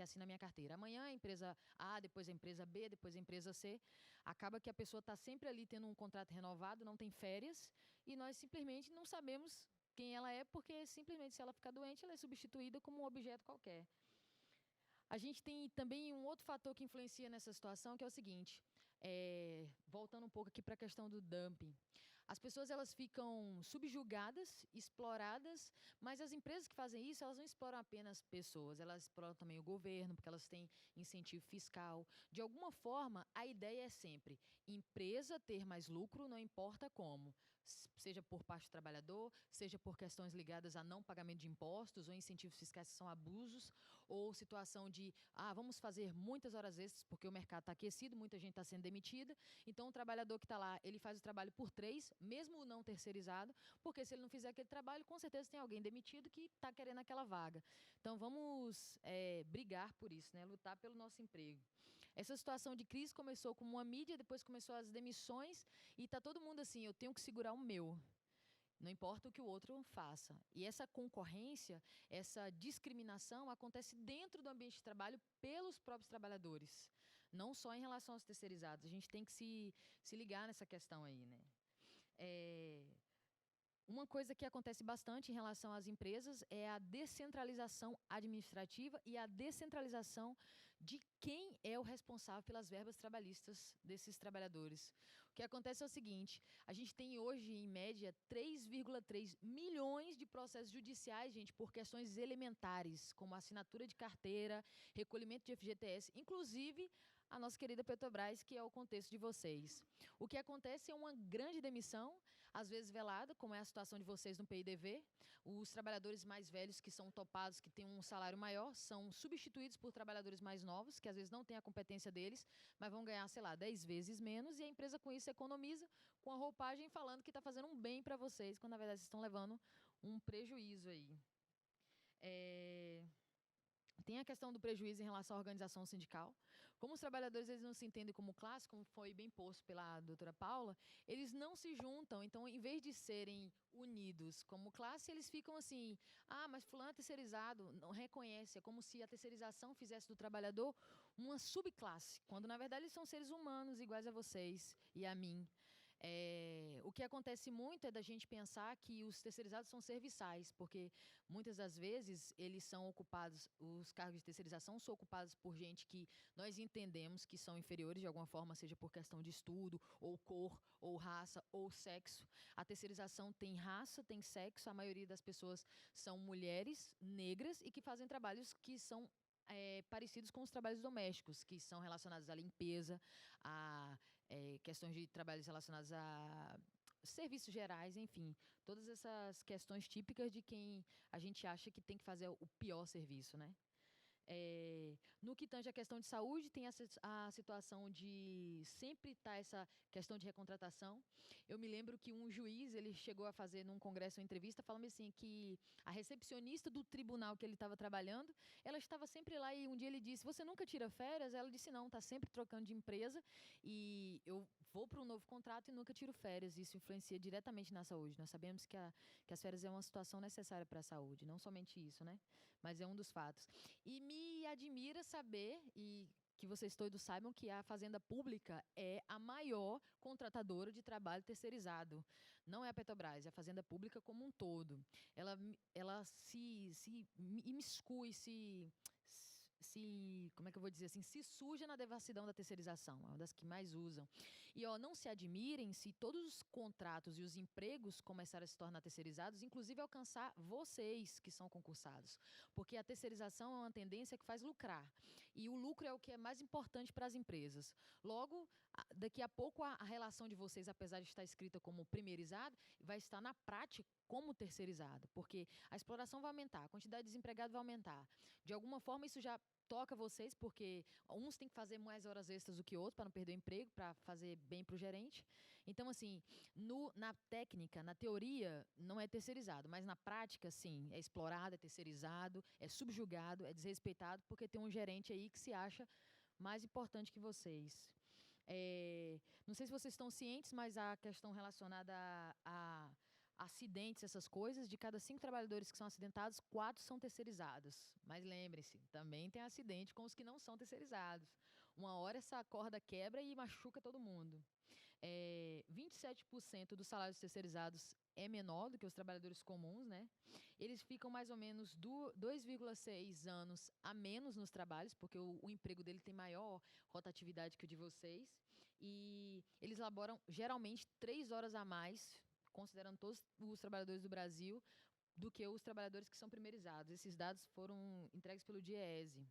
assina a minha carteira. Amanhã a empresa A, depois a empresa B, depois a empresa C. Acaba que a pessoa está sempre ali tendo um contrato renovado, não tem férias, e nós simplesmente não sabemos quem ela é, porque simplesmente se ela ficar doente, ela é substituída como um objeto qualquer. A gente tem também um outro fator que influencia nessa situação, que é o seguinte, voltando um pouco aqui para a questão do dumping. As pessoas elas ficam subjugadas, exploradas, mas as empresas que fazem isso, elas não exploram apenas pessoas, elas exploram também o governo, porque elas têm incentivo fiscal. De alguma forma, a ideia é sempre, empresa ter mais lucro, não importa como. seja por parte do trabalhador, seja por questões ligadas a não pagamento de impostos ou incentivos fiscais que são abusos, ou situação de, vamos fazer muitas horas extras porque o mercado está aquecido, muita gente está sendo demitida, então o trabalhador que está lá, ele faz o trabalho por 3, mesmo não terceirizado, porque se ele não fizer aquele trabalho, com certeza tem alguém demitido que está querendo aquela vaga. Então vamos brigar por isso, né? Lutar pelo nosso emprego. Essa situação de crise começou com uma mídia, depois começou as demissões, e está todo mundo assim, eu tenho que segurar o meu. Não importa o que o outro faça. E essa concorrência, essa discriminação acontece dentro do ambiente de trabalho pelos próprios trabalhadores. Não só em relação aos terceirizados. A gente tem que se ligar nessa questão aí, né? Uma coisa que acontece bastante em relação às empresas é a descentralização administrativa e a descentralização de quem é o responsável pelas verbas trabalhistas desses trabalhadores. O que acontece é o seguinte, a gente tem hoje, em média, 3,3 milhões de processos judiciais, gente, por questões elementares, como assinatura de carteira, recolhimento de FGTS, inclusive a nossa querida Petrobras, que é o contexto de vocês. O que acontece é uma grande demissão, às vezes velada, como é a situação de vocês no PIDV. Os trabalhadores mais velhos, que são topados, que têm um salário maior, são substituídos por trabalhadores mais novos, que às vezes não têm a competência deles, mas vão ganhar, sei lá, 10 vezes menos, e a empresa com isso economiza, com a roupagem falando que está fazendo um bem para vocês, quando na verdade vocês estão levando um prejuízo aí. Tem a questão do prejuízo em relação à organização sindical. Como os trabalhadores eles não se entendem como classe, como foi bem posto pela doutora Paula, eles não se juntam. Então, em vez de serem unidos como classe, eles ficam assim, mas fulano é terceirizado, não reconhece. É como se a terceirização fizesse do trabalhador uma subclasse, quando, na verdade, eles são seres humanos iguais a vocês e a mim. O que acontece muito é da gente pensar que os terceirizados são serviçais, porque muitas das vezes eles são ocupados, os cargos de terceirização são ocupados por gente que nós entendemos que são inferiores de alguma forma, seja por questão de estudo, ou cor, ou raça, ou sexo. A terceirização tem raça, tem sexo, a maioria das pessoas são mulheres negras e que fazem trabalhos que são parecidos com os trabalhos domésticos, que são relacionados à limpeza, a questões de trabalhos relacionados a serviços gerais, enfim, todas essas questões típicas de quem a gente acha que tem que fazer o pior serviço, né? No que tange a questão de saúde, tem a situação de sempre estar essa questão de recontratação. Eu me lembro que um juiz, ele chegou a fazer num congresso uma entrevista falando assim que a recepcionista do tribunal que ele estava trabalhando, ela estava sempre lá e um dia ele disse, você nunca tira férias? Ela disse, não, está sempre trocando de empresa e eu vou para um novo contrato e nunca tiro férias. Isso influencia diretamente na saúde. Nós sabemos que as férias é uma situação necessária para a saúde, não somente isso, né? Mas é um dos fatos. E me admira saber, e que vocês todos saibam, que a Fazenda Pública é a maior contratadora de trabalho terceirizado. Não é a Petrobras, é a Fazenda Pública como um todo. Ela se imiscui, como é que eu vou dizer assim, se suja na devassidão da terceirização, é uma das que mais usam. E não se admirem se todos os contratos e os empregos começarem a se tornar terceirizados, inclusive alcançar vocês que são concursados, porque a terceirização é uma tendência que faz lucrar, e o lucro é o que é mais importante para as empresas. Logo, daqui a pouco a relação de vocês, apesar de estar escrita como primeirizado, vai estar na prática como terceirizado, porque a exploração vai aumentar, a quantidade de desempregados vai aumentar. De alguma forma, isso já toca vocês, porque uns têm que fazer mais horas extras do que outros para não perder o emprego, para fazer bem para o gerente. Então, assim, na técnica, na teoria, não é terceirizado, mas na prática, sim, é explorado, é terceirizado, é subjugado, é desrespeitado, porque tem um gerente aí que se acha mais importante que vocês. Não sei se vocês estão cientes, mas a questão relacionada a acidentes, essas coisas, de cada 5 trabalhadores que são acidentados, 4 são terceirizados. Mas lembre-se, também tem acidente com os que não são terceirizados. Uma hora essa corda quebra e machuca todo mundo. 27% dos salários terceirizados é menor do que os trabalhadores comuns, né? Eles ficam mais ou menos 2,6 anos a menos nos trabalhos, porque o emprego dele tem maior rotatividade que o de vocês. E eles laboram geralmente 3 horas a mais, considerando todos os trabalhadores do Brasil, do que os trabalhadores que são primeirizados. Esses dados foram entregues pelo DIEESE.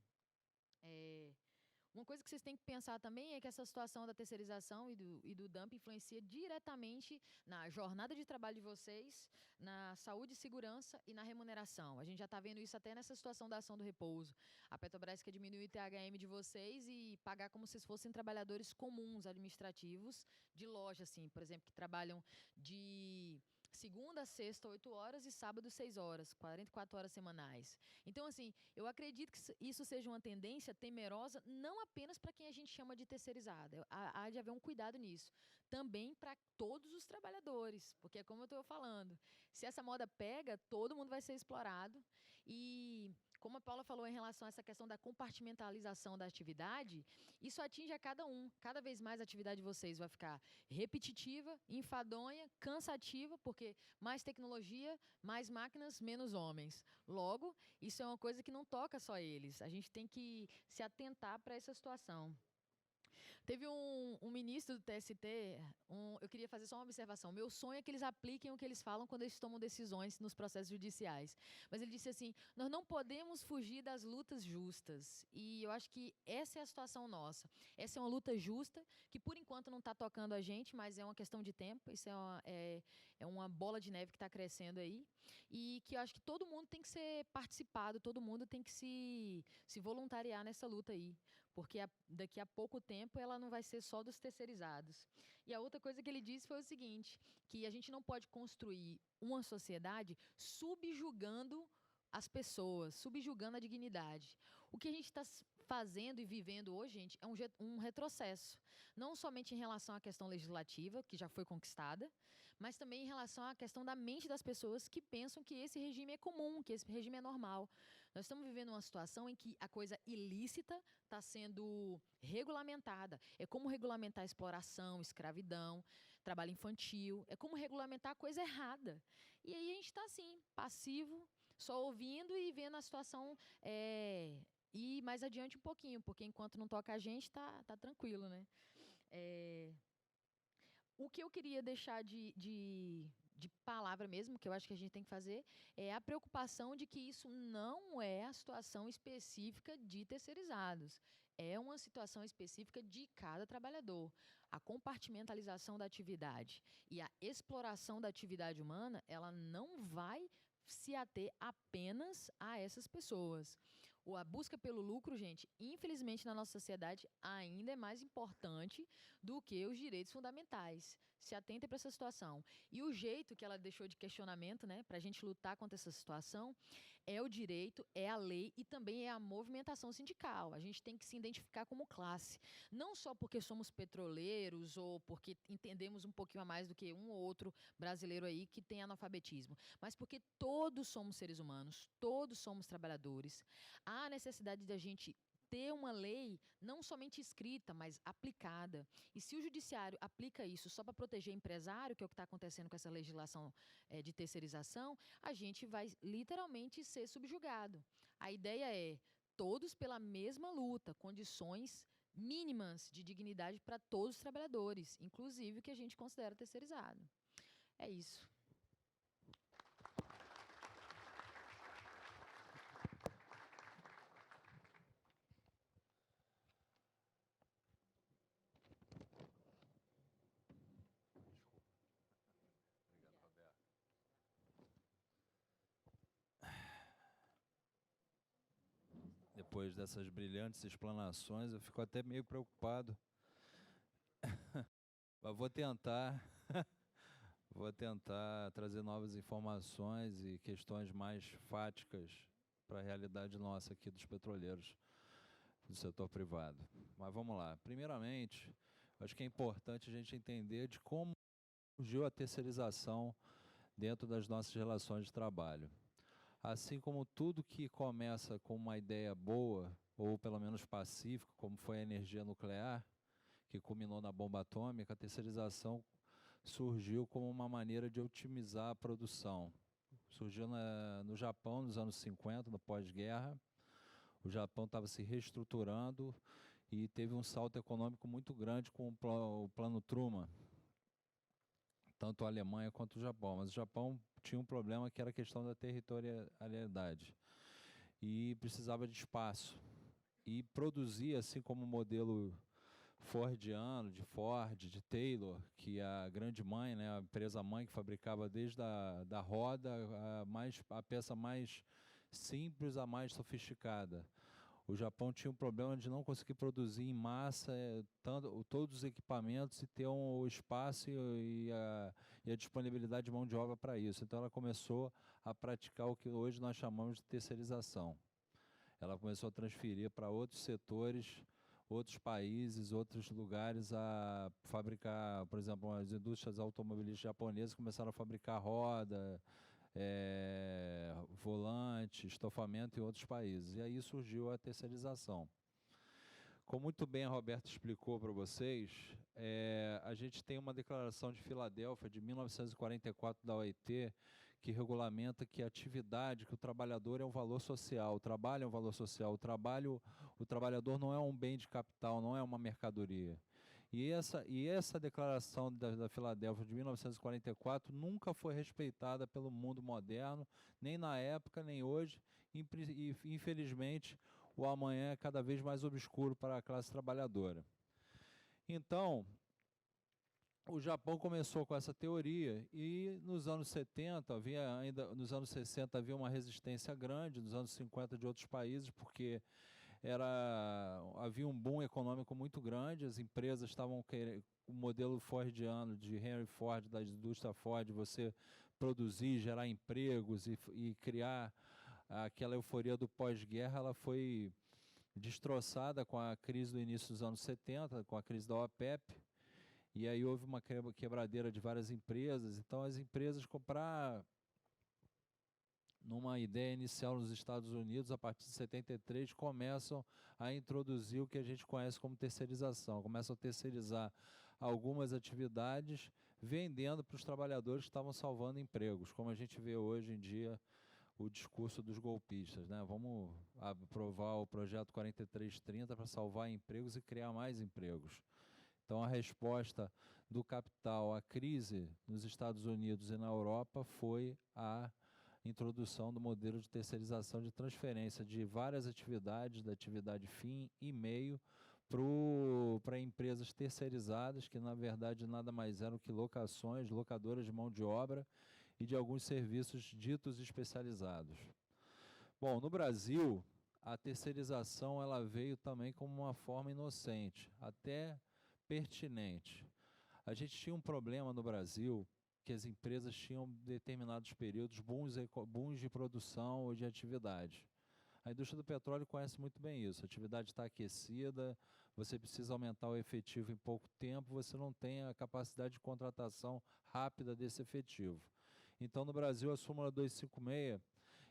Uma coisa que vocês têm que pensar também é que essa situação da terceirização e do dumping influencia diretamente na jornada de trabalho de vocês, na saúde e segurança e na remuneração. A gente já está vendo isso até nessa situação da ação do repouso. A Petrobras quer diminuir o THM de vocês e pagar como se fossem trabalhadores comuns, administrativos, de loja, assim, por exemplo, que trabalham de segunda a sexta, 8 horas, e sábado, 6 horas, 44 horas semanais. Então, assim, eu acredito que isso seja uma tendência temerosa, não apenas para quem a gente chama de terceirizada. Há de haver um cuidado nisso. Também para todos os trabalhadores, porque é como eu estou falando, se essa moda pega, todo mundo vai ser explorado. E, como a Paula falou em relação a essa questão da compartimentalização da atividade, isso atinge a cada um. Cada vez mais a atividade de vocês vai ficar repetitiva, enfadonha, cansativa, porque mais tecnologia, mais máquinas, menos homens. Logo, isso é uma coisa que não toca só eles. A gente tem que se atentar para essa situação. Teve um ministro do TST, eu queria fazer só uma observação. Meu sonho é que eles apliquem o que eles falam quando eles tomam decisões nos processos judiciais. Mas ele disse assim, nós não podemos fugir das lutas justas. E eu acho que essa é a situação nossa. Essa é uma luta justa, que por enquanto não está tocando a gente, mas é uma questão de tempo. Isso é uma bola de neve que está crescendo aí. E que eu acho que todo mundo tem que ser participado, todo mundo tem que se voluntariar nessa luta aí. Porque daqui a pouco tempo ela não vai ser só dos terceirizados. E a outra coisa que ele disse foi o seguinte, que a gente não pode construir uma sociedade subjugando as pessoas, subjugando a dignidade. O que a gente está fazendo e vivendo hoje, gente, é um retrocesso. Não somente em relação à questão legislativa, que já foi conquistada, mas também em relação à questão da mente das pessoas que pensam que esse regime é comum, que esse regime é normal. Nós estamos vivendo uma situação em que a coisa ilícita está sendo regulamentada. É como regulamentar a exploração, escravidão, trabalho infantil. É como regulamentar a coisa errada. E aí a gente está assim, passivo, só ouvindo e vendo a situação ir mais adiante um pouquinho, porque enquanto não toca a gente, tá tranquilo, né? O que eu queria deixar de palavra mesmo, que eu acho que a gente tem que fazer, é a preocupação de que isso não é a situação específica de terceirizados. É uma situação específica de cada trabalhador. A compartimentalização da atividade e a exploração da atividade humana, ela não vai se ater apenas a essas pessoas. A busca pelo lucro, gente, infelizmente na nossa sociedade ainda é mais importante do que os direitos fundamentais. Se atentem para essa situação. E o jeito que ela deixou de questionamento, né, para a gente lutar contra essa situação, é o direito, é a lei e também é a movimentação sindical. A gente tem que se identificar como classe. Não só porque somos petroleiros ou porque entendemos um pouquinho a mais do que um ou outro brasileiro aí que tem analfabetismo, mas porque todos somos seres humanos, todos somos trabalhadores. Há a necessidade de a gente ter uma lei não somente escrita, mas aplicada. E se o judiciário aplica isso só para proteger empresário, que é o que está acontecendo com essa legislação de terceirização, a gente vai literalmente ser subjugado. A ideia é todos pela mesma luta, condições mínimas de dignidade para todos os trabalhadores, inclusive o que a gente considera terceirizado. É isso. Depois dessas brilhantes explanações, eu fico até meio preocupado. Mas vou tentar trazer novas informações e questões mais fáticas para a realidade nossa aqui dos petroleiros do setor privado. Mas vamos lá. Primeiramente, acho que é importante a gente entender de como surgiu a terceirização dentro das nossas relações de trabalho. Assim como tudo que começa com uma ideia boa, ou pelo menos pacífica, como foi a energia nuclear, que culminou na bomba atômica, a terceirização surgiu como uma maneira de otimizar a produção. Surgiu no Japão nos anos 50, no pós-guerra. O Japão estava se reestruturando e teve um salto econômico muito grande com o Plano Truman, tanto a Alemanha quanto o Japão. Mas o Japão tinha um problema que era a questão da territorialidade e precisava de espaço. e produzir, assim como o modelo fordiano, de Ford, de Taylor, que é a grande mãe, né, a empresa mãe que fabricava desde da roda, a peça mais simples a mais sofisticada. O Japão tinha um problema de não conseguir produzir em massa todos os equipamentos e ter o espaço e a disponibilidade de mão de obra para isso. Então ela começou a praticar o que hoje nós chamamos de terceirização. Ela começou a transferir para outros setores, outros países, outros lugares a fabricar, por exemplo, as indústrias automobilísticas japonesas começaram a fabricar roda, volante, estofamento em outros países. E aí surgiu a terceirização. Como muito bem a Roberta explicou para vocês, a gente tem uma declaração de Filadélfia de 1944 da OIT que regulamenta que a atividade, que o trabalhador é um valor social, o trabalho é um valor social, o trabalhador não é um bem de capital, não é uma mercadoria. E essa declaração da Filadélfia de 1944 nunca foi respeitada pelo mundo moderno, nem na época, nem hoje, e infelizmente o amanhã é cada vez mais obscuro para a classe trabalhadora. Então, o Japão começou com essa teoria e nos anos 70, nos anos 60 havia uma resistência grande, nos anos 50 de outros países, porque havia um boom econômico muito grande, as empresas estavam querendo, o modelo fordiano de Henry Ford, da indústria Ford, você produzir, gerar empregos e criar aquela euforia do pós-guerra, ela foi destroçada com a crise do início dos anos 70, com a crise da OPEP, e aí houve uma quebradeira de várias empresas. Então as empresas compraram, numa ideia inicial nos Estados Unidos, a partir de 73, começam a introduzir o que a gente conhece como terceirização, começam a terceirizar algumas atividades, vendendo para os trabalhadores que estavam salvando empregos, como a gente vê hoje em dia o discurso dos golpistas, né? Vamos aprovar o projeto 4330 para salvar empregos e criar mais empregos. Então, a resposta do capital à crise nos Estados Unidos e na Europa foi a introdução do modelo de terceirização de transferência de várias atividades, da atividade fim e meio, para empresas terceirizadas, que na verdade nada mais eram que locadoras de mão de obra e de alguns serviços ditos especializados. Bom, no Brasil, a terceirização ela veio também como uma forma inocente, até pertinente. A gente tinha um problema no Brasil, que as empresas tinham determinados períodos, booms de produção ou de atividade. A indústria do petróleo conhece muito bem isso, a atividade está aquecida, você precisa aumentar o efetivo em pouco tempo, você não tem a capacidade de contratação rápida desse efetivo. Então, no Brasil, a súmula 256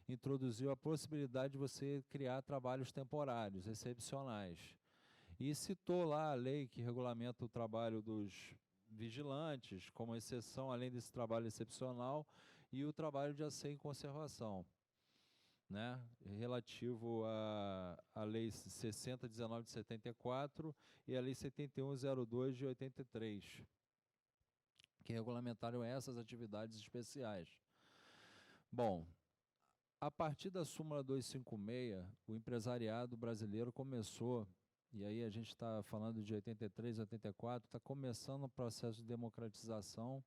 introduziu a possibilidade de você criar trabalhos temporários, excepcionais. E citou lá a lei que regulamenta o trabalho dos vigilantes, como exceção, além desse trabalho excepcional, e o trabalho de asseio e conservação, né, relativo à Lei 6019 de 74 e a Lei 7102 de 83, que regulamentaram essas atividades especiais. Bom, a partir da súmula 256, o empresariado brasileiro começou, e aí a gente está falando de 83, 84, está começando o processo de democratização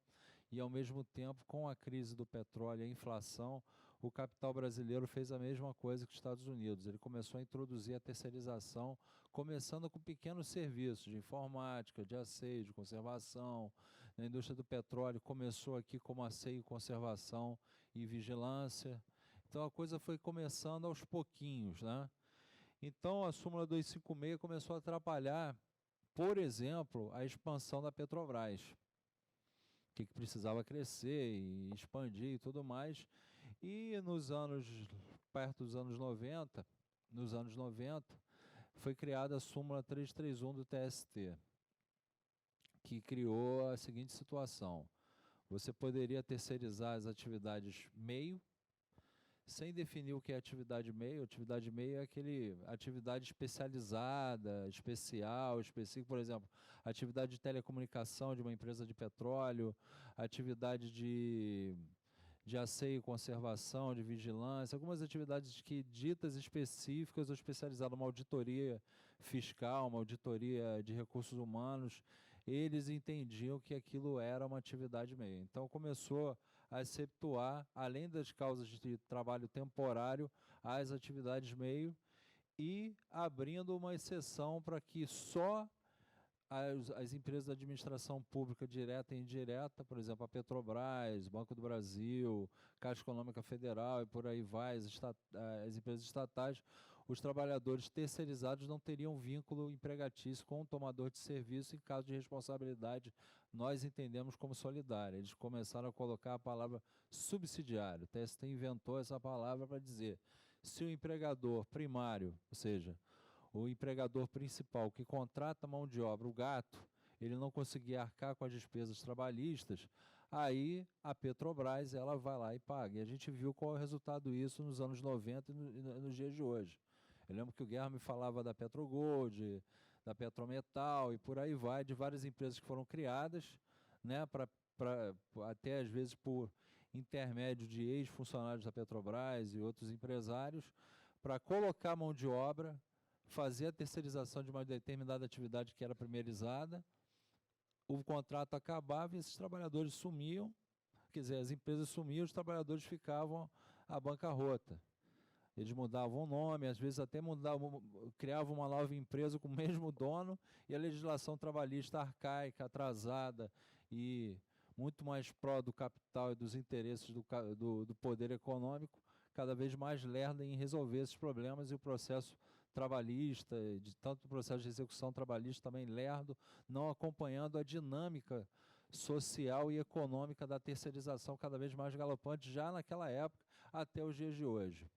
e, ao mesmo tempo, com a crise do petróleo e a inflação, o capital brasileiro fez a mesma coisa que os Estados Unidos. Ele começou a introduzir a terceirização, começando com pequenos serviços de informática, de asseio, de conservação. Na indústria do petróleo, começou aqui como asseio, conservação e vigilância. Então, a coisa foi começando aos pouquinhos, né? Então, a súmula 256 começou a atrapalhar, por exemplo, a expansão da Petrobras, que precisava crescer e expandir e tudo mais. E perto dos anos 90, foi criada a súmula 331 do TST, que criou a seguinte situação: você poderia terceirizar as atividades meio, sem definir o que é atividade meio. Atividade meio é atividade especializada, especial, específica, por exemplo, atividade de telecomunicação de uma empresa de petróleo, atividade de de asseio e conservação, de vigilância, algumas atividades que ditas específicas ou especializadas, uma auditoria fiscal, uma auditoria de recursos humanos, eles entendiam que aquilo era uma atividade meio. Então começou a exceptuar, além das causas de trabalho temporário, as atividades meio, e abrindo uma exceção para que só as empresas de administração pública direta e indireta, por exemplo, a Petrobras, Banco do Brasil, Caixa Econômica Federal e por aí vai, as empresas estatais, os trabalhadores terceirizados não teriam vínculo empregatício com o tomador de serviço em caso de responsabilidade, nós entendemos como solidária. Eles começaram a colocar a palavra subsidiário. O TST inventou essa palavra para dizer, se o empregador primário, ou seja, o empregador principal que contrata a mão de obra, o gato, ele não conseguir arcar com as despesas trabalhistas, aí a Petrobras ela vai lá e paga. E a gente viu qual é o resultado disso nos anos 90 e nos dias de hoje. Eu lembro que o Guerra me falava da Petrogold, da Petrometal e por aí vai, de várias empresas que foram criadas, né, até às vezes por intermédio de ex-funcionários da Petrobras e outros empresários, para colocar mão de obra, fazer a terceirização de uma determinada atividade que era primeirizada, o contrato acabava e esses trabalhadores sumiam, quer dizer, as empresas sumiam, os trabalhadores ficavam à bancarrota. Eles mudavam o nome, às vezes até criavam uma nova empresa com o mesmo dono, e a legislação trabalhista arcaica, atrasada e muito mais pró do capital e dos interesses do poder econômico, cada vez mais lerda em resolver esses problemas, e o processo trabalhista, tanto o processo de execução trabalhista também lerdo, não acompanhando a dinâmica social e econômica da terceirização cada vez mais galopante, já naquela época até os dias de hoje.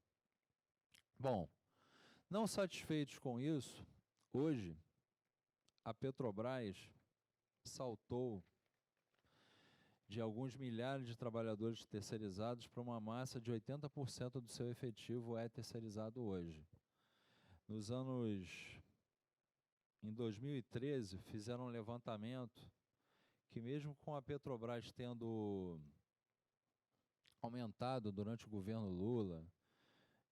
Bom, não satisfeitos com isso, hoje a Petrobras saltou de alguns milhares de trabalhadores terceirizados para uma massa de 80% do seu efetivo é terceirizado hoje. Em 2013, fizeram um levantamento que mesmo com a Petrobras tendo aumentado durante o governo Lula,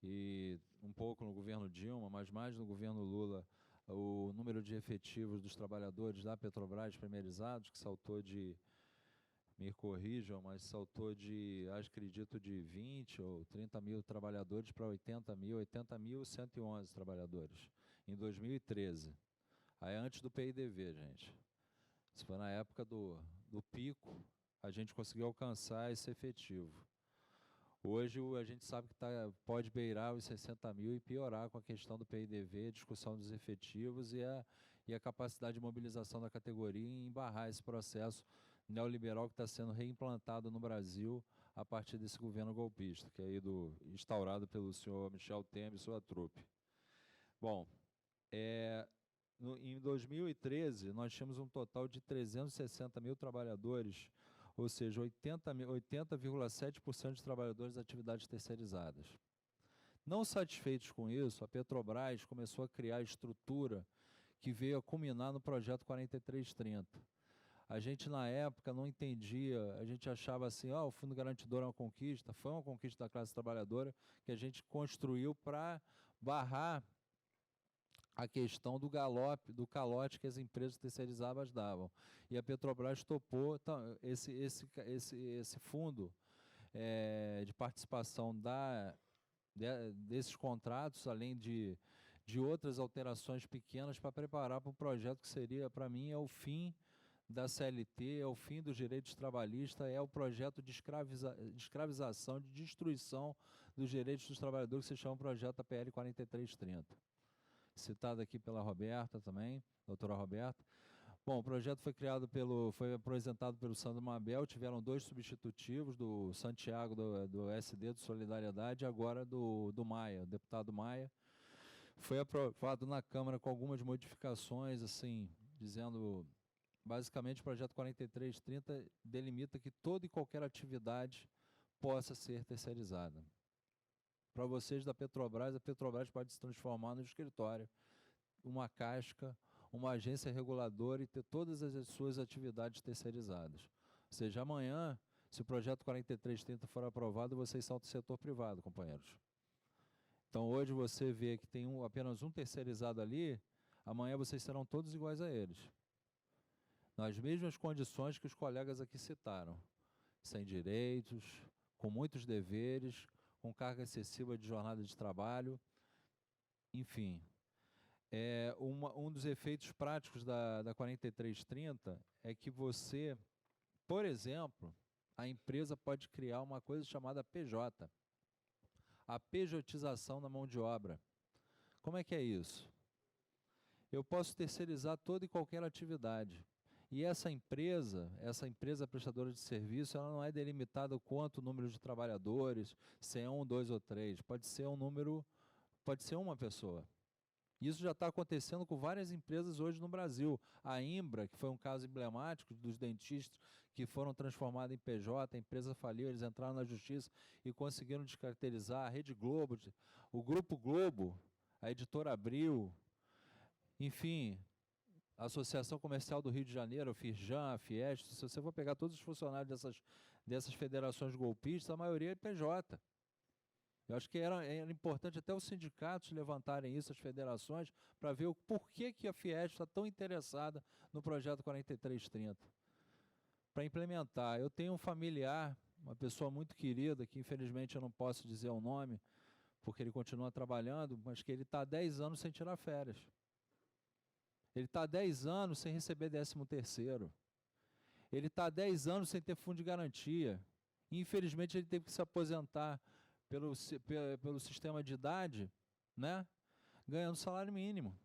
e um pouco no governo Dilma, mas mais no governo Lula, o número de efetivos dos trabalhadores da Petrobras primeirizados, que saltou de, me corrijam, mas saltou de, acredito, de 20 ou 30 mil trabalhadores para 80.111 trabalhadores, em 2013. Aí antes do PIDV, gente. Isso foi na época do pico, a gente conseguiu alcançar esse efetivo. Hoje a gente sabe que pode beirar os 60 mil e piorar com a questão do PIDV, discussão dos efetivos e a capacidade de mobilização da categoria em embarrar esse processo neoliberal que está sendo reimplantado no Brasil a partir desse governo golpista, que é instaurado pelo senhor Michel Temer e sua trupe. Bom, em 2013, nós tínhamos um total de 360 mil trabalhadores, ou seja, 80,7% de trabalhadores de atividades terceirizadas. Não satisfeitos com isso, a Petrobras começou a criar a estrutura que veio a culminar no projeto 4330. A gente, na época, não entendia, a gente achava assim, o Fundo Garantidor é uma conquista, foi uma conquista da classe trabalhadora que a gente construiu para barrar a questão do calote que as empresas terceirizadas davam. E a Petrobras topou esse fundo de participação desses contratos, além de outras alterações pequenas, para preparar para um projeto que seria, para mim, é o fim da CLT, é o fim dos direitos trabalhistas, é o projeto de escravização, de destruição dos direitos dos trabalhadores, que se chama o projeto APL 4330. Citado aqui pela Roberta também, doutora Roberta. Bom, o projeto foi apresentado pelo Sandro Mabel, tiveram 2 substitutivos, do Santiago, do SD, do Solidariedade, e agora do Maia, deputado Maia. Foi aprovado na Câmara com algumas modificações, assim, dizendo, basicamente, o projeto 4330 delimita que toda e qualquer atividade possa ser terceirizada. Para vocês da Petrobras, a Petrobras pode se transformar no escritório, uma casca, uma agência reguladora e ter todas as suas atividades terceirizadas. Ou seja, amanhã, Se o projeto 4330 for aprovado, vocês são do setor privado, companheiros. Então, hoje você vê que tem apenas um terceirizado ali, amanhã vocês serão todos iguais a eles. Nas mesmas condições que os colegas aqui citaram. Sem direitos, com muitos deveres, com carga excessiva de jornada de trabalho, enfim. Um dos efeitos práticos da 4330 é que você, por exemplo, a empresa pode criar uma coisa chamada PJ, a pejotização da mão de obra. Como é que é isso? Eu posso terceirizar toda e qualquer atividade. E essa empresa prestadora de serviço, ela não é delimitada quanto número de trabalhadores, se é 1, 2 ou 3. Pode ser um número, pode ser uma pessoa. Isso já está acontecendo com várias empresas hoje no Brasil. A Imbra, que foi um caso emblemático dos dentistas que foram transformados em PJ, a empresa faliu, eles entraram na justiça e conseguiram descaracterizar. A Rede Globo, o Grupo Globo, a Editora Abril, enfim, a Associação Comercial do Rio de Janeiro, a Firjan, a Fiesp. Se você for pegar todos os funcionários dessas federações golpistas, a maioria é PJ. Eu acho que era importante até os sindicatos levantarem isso, as federações, para ver o porquê que a Fiesp está tão interessada no projeto 4330. Para implementar, eu tenho um familiar, uma pessoa muito querida, que infelizmente eu não posso dizer o nome, porque ele continua trabalhando, mas que ele está há 10 anos sem tirar férias. Ele está há 10 anos sem receber 13º. Ele está há 10 anos sem ter fundo de garantia. E, infelizmente, ele teve que se aposentar pelo sistema de idade, né, ganhando salário mínimo.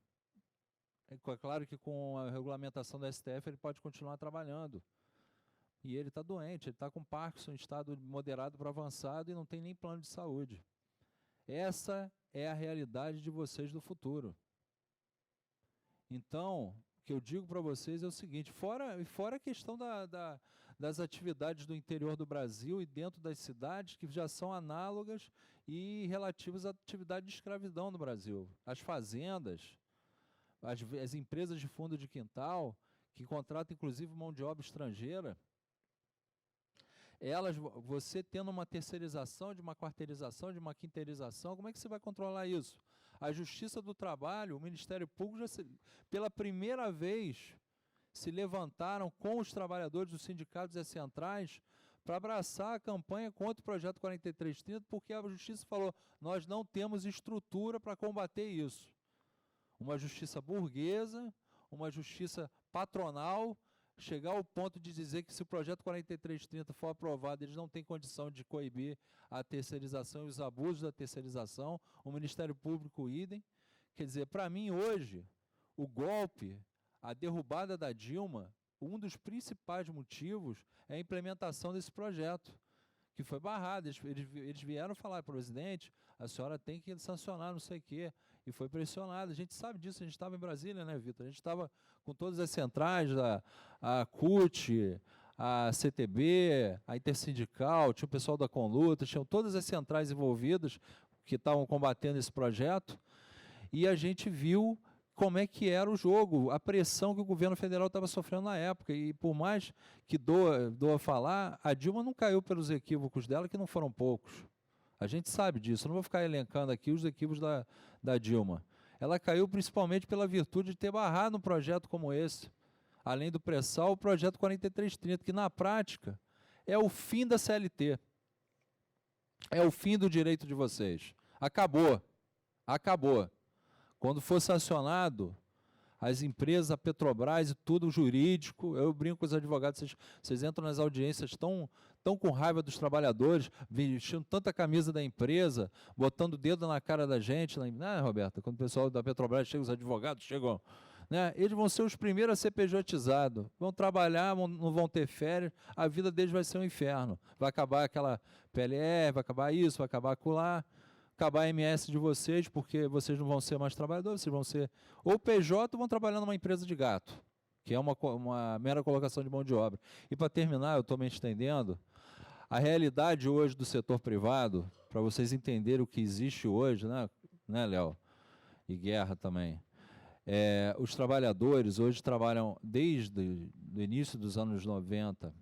É claro que com a regulamentação da STF ele pode continuar trabalhando. E ele está doente, ele está com Parkinson em estado moderado para avançado e não tem nem plano de saúde. Essa é a realidade de vocês do futuro. Então, o que eu digo para vocês é o seguinte, fora a questão das atividades do interior do Brasil e dentro das cidades que já são análogas e relativas à atividade de escravidão no Brasil. As fazendas, as empresas de fundo de quintal, que contratam inclusive mão de obra estrangeira, você tendo uma terceirização, de uma quarteirização, de uma quinteirização, como é que você vai controlar isso? A Justiça do Trabalho, o Ministério Público, pela primeira vez, se levantaram com os trabalhadores dos sindicatos e centrais para abraçar a campanha contra o projeto 4330, porque a Justiça falou, nós não temos estrutura para combater isso. Uma justiça burguesa, uma justiça patronal, chegar ao ponto de dizer que se o projeto 4330 for aprovado, eles não têm condição de coibir a terceirização e os abusos da terceirização, o Ministério Público idem. Quer dizer, para mim hoje, o golpe, a derrubada da Dilma, um dos principais motivos é a implementação desse projeto, que foi barrado. Eles vieram falar, presidente, a senhora tem que sancionar não sei o quê, e foi pressionado. A gente sabe disso, a gente estava em Brasília, né, Vitor? A gente estava com todas as centrais, a CUT, a CTB, a Intersindical, tinha o pessoal da Conluta, tinham todas as centrais envolvidas que estavam combatendo esse projeto, e a gente viu como é que era o jogo, a pressão que o governo federal estava sofrendo na época, e por mais que doa falar, a Dilma não caiu pelos equívocos dela, que não foram poucos. A gente sabe disso, eu não vou ficar elencando aqui os equívocos da Dilma. Ela caiu principalmente pela virtude de ter barrado um projeto como esse, além do pré-sal, o projeto 4330, que na prática é o fim da CLT, é o fim do direito de vocês. Acabou, acabou. Quando for sancionado, as empresas, a Petrobras e tudo jurídico, eu brinco com os advogados, vocês entram nas audiências tão com raiva dos trabalhadores, vestindo tanta camisa da empresa, botando o dedo na cara da gente, né, Roberta? Quando o pessoal da Petrobras chega, os advogados chegam, né, eles vão ser os primeiros a ser pejotizados, vão trabalhar, não vão ter férias, a vida deles vai ser um inferno, vai acabar aquela PLR, vai acabar isso, vai acabar acolá, acabar a MS de vocês, porque vocês não vão ser mais trabalhadores, vocês vão ser ou PJ ou vão trabalhar numa empresa de gato, que é uma mera colocação de mão de obra. E para terminar, eu estou me estendendo, a realidade hoje do setor privado, para vocês entenderem o que existe hoje, né, Léo? E Guerra também. Os trabalhadores hoje trabalham desde o início dos anos 90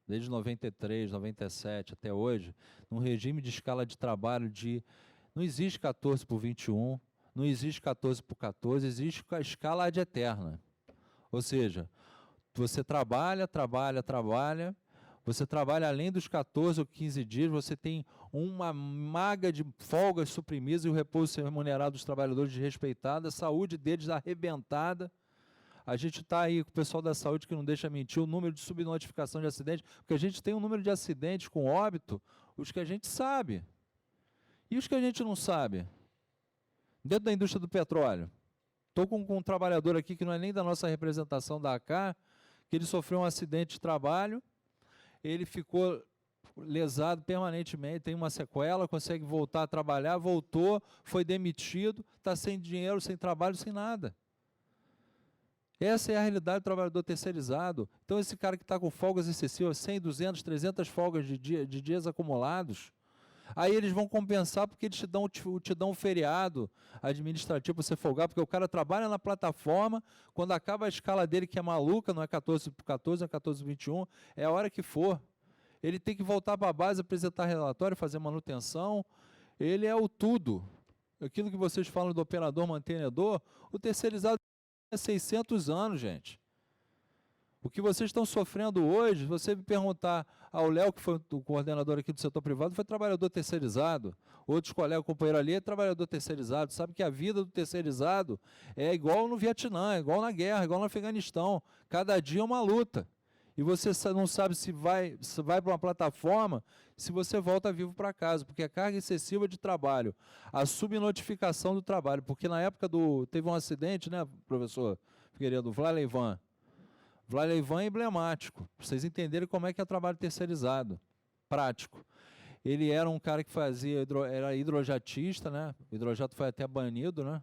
desde 93, 97 até hoje, num regime de escala de trabalho de... Não existe 14 por 21, não existe 14 por 14, existe a escala ad eterna. Ou seja, você trabalha, você trabalha além dos 14 ou 15 dias, você tem uma maga de folgas suprimidas e o repouso remunerado dos trabalhadores desrespeitado, a saúde deles arrebentada. A gente está aí com o pessoal da saúde que não deixa mentir, o número de subnotificação de acidente, porque a gente tem um número de acidentes com óbito, os que a gente sabe. E os que a gente não sabe? Dentro da indústria do petróleo. Estou com um trabalhador aqui que não é nem da nossa representação da AK, que ele sofreu um acidente de trabalho, ele ficou lesado permanentemente, tem uma sequela, consegue voltar a trabalhar, voltou, foi demitido, está sem dinheiro, sem trabalho, sem nada. Essa é a realidade do trabalhador terceirizado. Então, esse cara que está com folgas excessivas, 100, 200, 300 folgas de dias acumulados, aí eles vão compensar porque eles te dão um feriado administrativo para você folgar, porque o cara trabalha na plataforma, quando acaba a escala dele, que é maluca, não é 14 por 14, é 14 por 21, é a hora que for. Ele tem que voltar para a base, apresentar relatório, fazer manutenção, ele é o tudo. Aquilo que vocês falam do operador mantenedor, o terceirizado é 600 anos, gente. O que vocês estão sofrendo hoje, se você me perguntar ao Léo, que foi o coordenador aqui do setor privado, foi trabalhador terceirizado. Outros colegas, companheiro ali, é trabalhador terceirizado. Sabe que a vida do terceirizado é igual no Vietnã, é igual na guerra, é igual no Afeganistão. Cada dia é uma luta. E você não sabe se vai para uma plataforma, se você volta vivo para casa, porque a carga excessiva de trabalho, a subnotificação do trabalho, porque na época teve um acidente, né, professor Figueiredo, Vlaleivan. Vlaleivan é emblemático, para vocês entenderem como é que é o trabalho terceirizado, prático. Ele era um cara que era hidrojatista, né, o hidrojato foi até banido, né,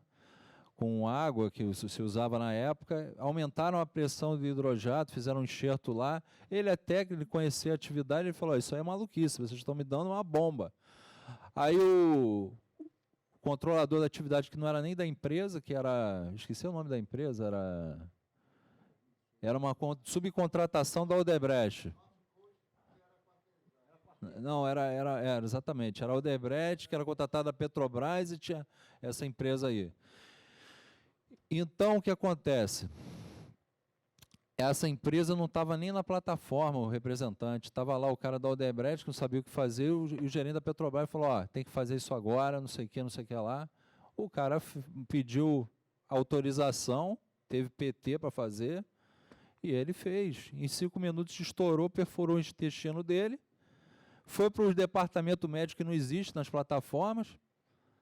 com água que se usava na época, aumentaram a pressão do hidrojato, fizeram um enxerto lá, ele é técnico, ele conhecia a atividade, ele falou, isso aí é maluquice, vocês estão me dando uma bomba. Aí o controlador da atividade, que não era nem da empresa, que era, esqueci o nome da empresa, era uma subcontratação da Odebrecht. Não, era exatamente, era a Odebrecht, que era contratada da Petrobras e tinha essa empresa aí. Então, o que acontece? Essa empresa não estava nem na plataforma, o representante. Estava lá o cara da Odebrecht, que não sabia o que fazer, e o gerente da Petrobras falou, ó, tem que fazer isso agora, não sei o que lá. O cara pediu autorização, teve PT para fazer, e ele fez. Em 5 minutos estourou, perfurou o intestino dele, foi para o departamento médico que não existe nas plataformas.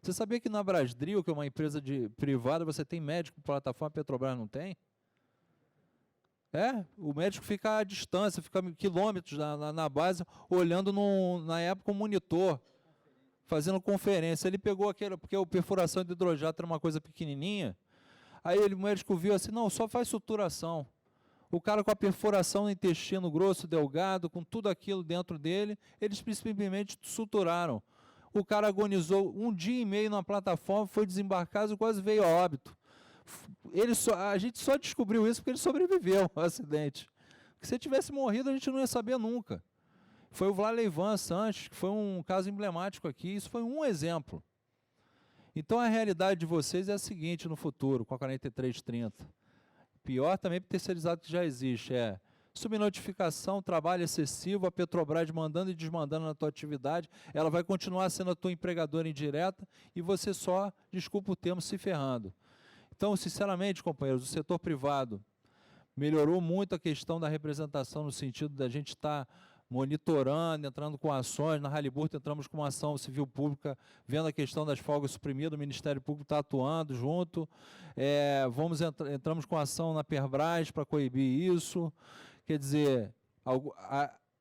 Você sabia que na Brasdril, que é uma empresa privada, você tem médico por plataforma, a Petrobras não tem? O médico fica à distância, fica quilômetros na base, olhando na época um monitor, fazendo conferência. Ele pegou aquele, porque a perfuração de hidrojato era uma coisa pequenininha, aí o médico viu assim, não, só faz suturação. O cara com a perfuração no intestino grosso, delgado, com tudo aquilo dentro dele, eles simplesmente suturaram. O cara agonizou 1 dia e meio na plataforma, foi desembarcado e quase veio a óbito. A gente só descobriu isso porque ele sobreviveu ao acidente. Porque se ele tivesse morrido, a gente não ia saber nunca. Foi o Vlaleivan Sanches, que foi um caso emblemático aqui, isso foi um exemplo. Então a realidade de vocês é a seguinte no futuro, com a 4330. Pior também para o terceirizado que já existe, subnotificação, trabalho excessivo, a Petrobras mandando e desmandando na tua atividade, ela vai continuar sendo a tua empregadora indireta e você só, desculpa o termo, se ferrando. Então, sinceramente, companheiros, o setor privado melhorou muito a questão da representação no sentido da gente estar monitorando, entrando com ações. Na Halliburton entramos com uma ação civil pública, vendo a questão das folgas suprimidas, o Ministério Público está atuando junto. Entramos com ação na Perbras para coibir isso. Quer dizer,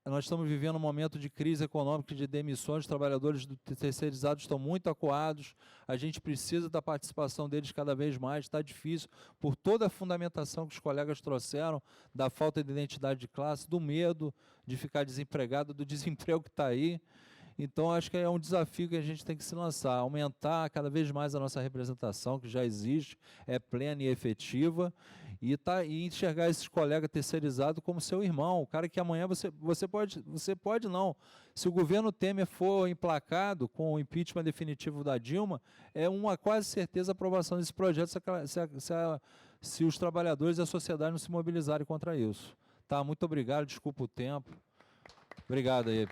nós estamos vivendo um momento de crise econômica, de demissões, os trabalhadores terceirizados estão muito acuados, a gente precisa da participação deles cada vez mais, está difícil, por toda a fundamentação que os colegas trouxeram, da falta de identidade de classe, do medo de ficar desempregado, do desemprego que está aí. Então, acho que é um desafio que a gente tem que se lançar, aumentar cada vez mais a nossa representação, que já existe, é plena e efetiva, e enxergar esses colegas terceirizados como seu irmão, o cara que amanhã você pode não. Se o governo Temer for emplacado com o impeachment definitivo da Dilma, é uma quase certeza a aprovação desse projeto se os trabalhadores e a sociedade não se mobilizarem contra isso. Tá, muito obrigado, desculpa o tempo. Obrigado aí.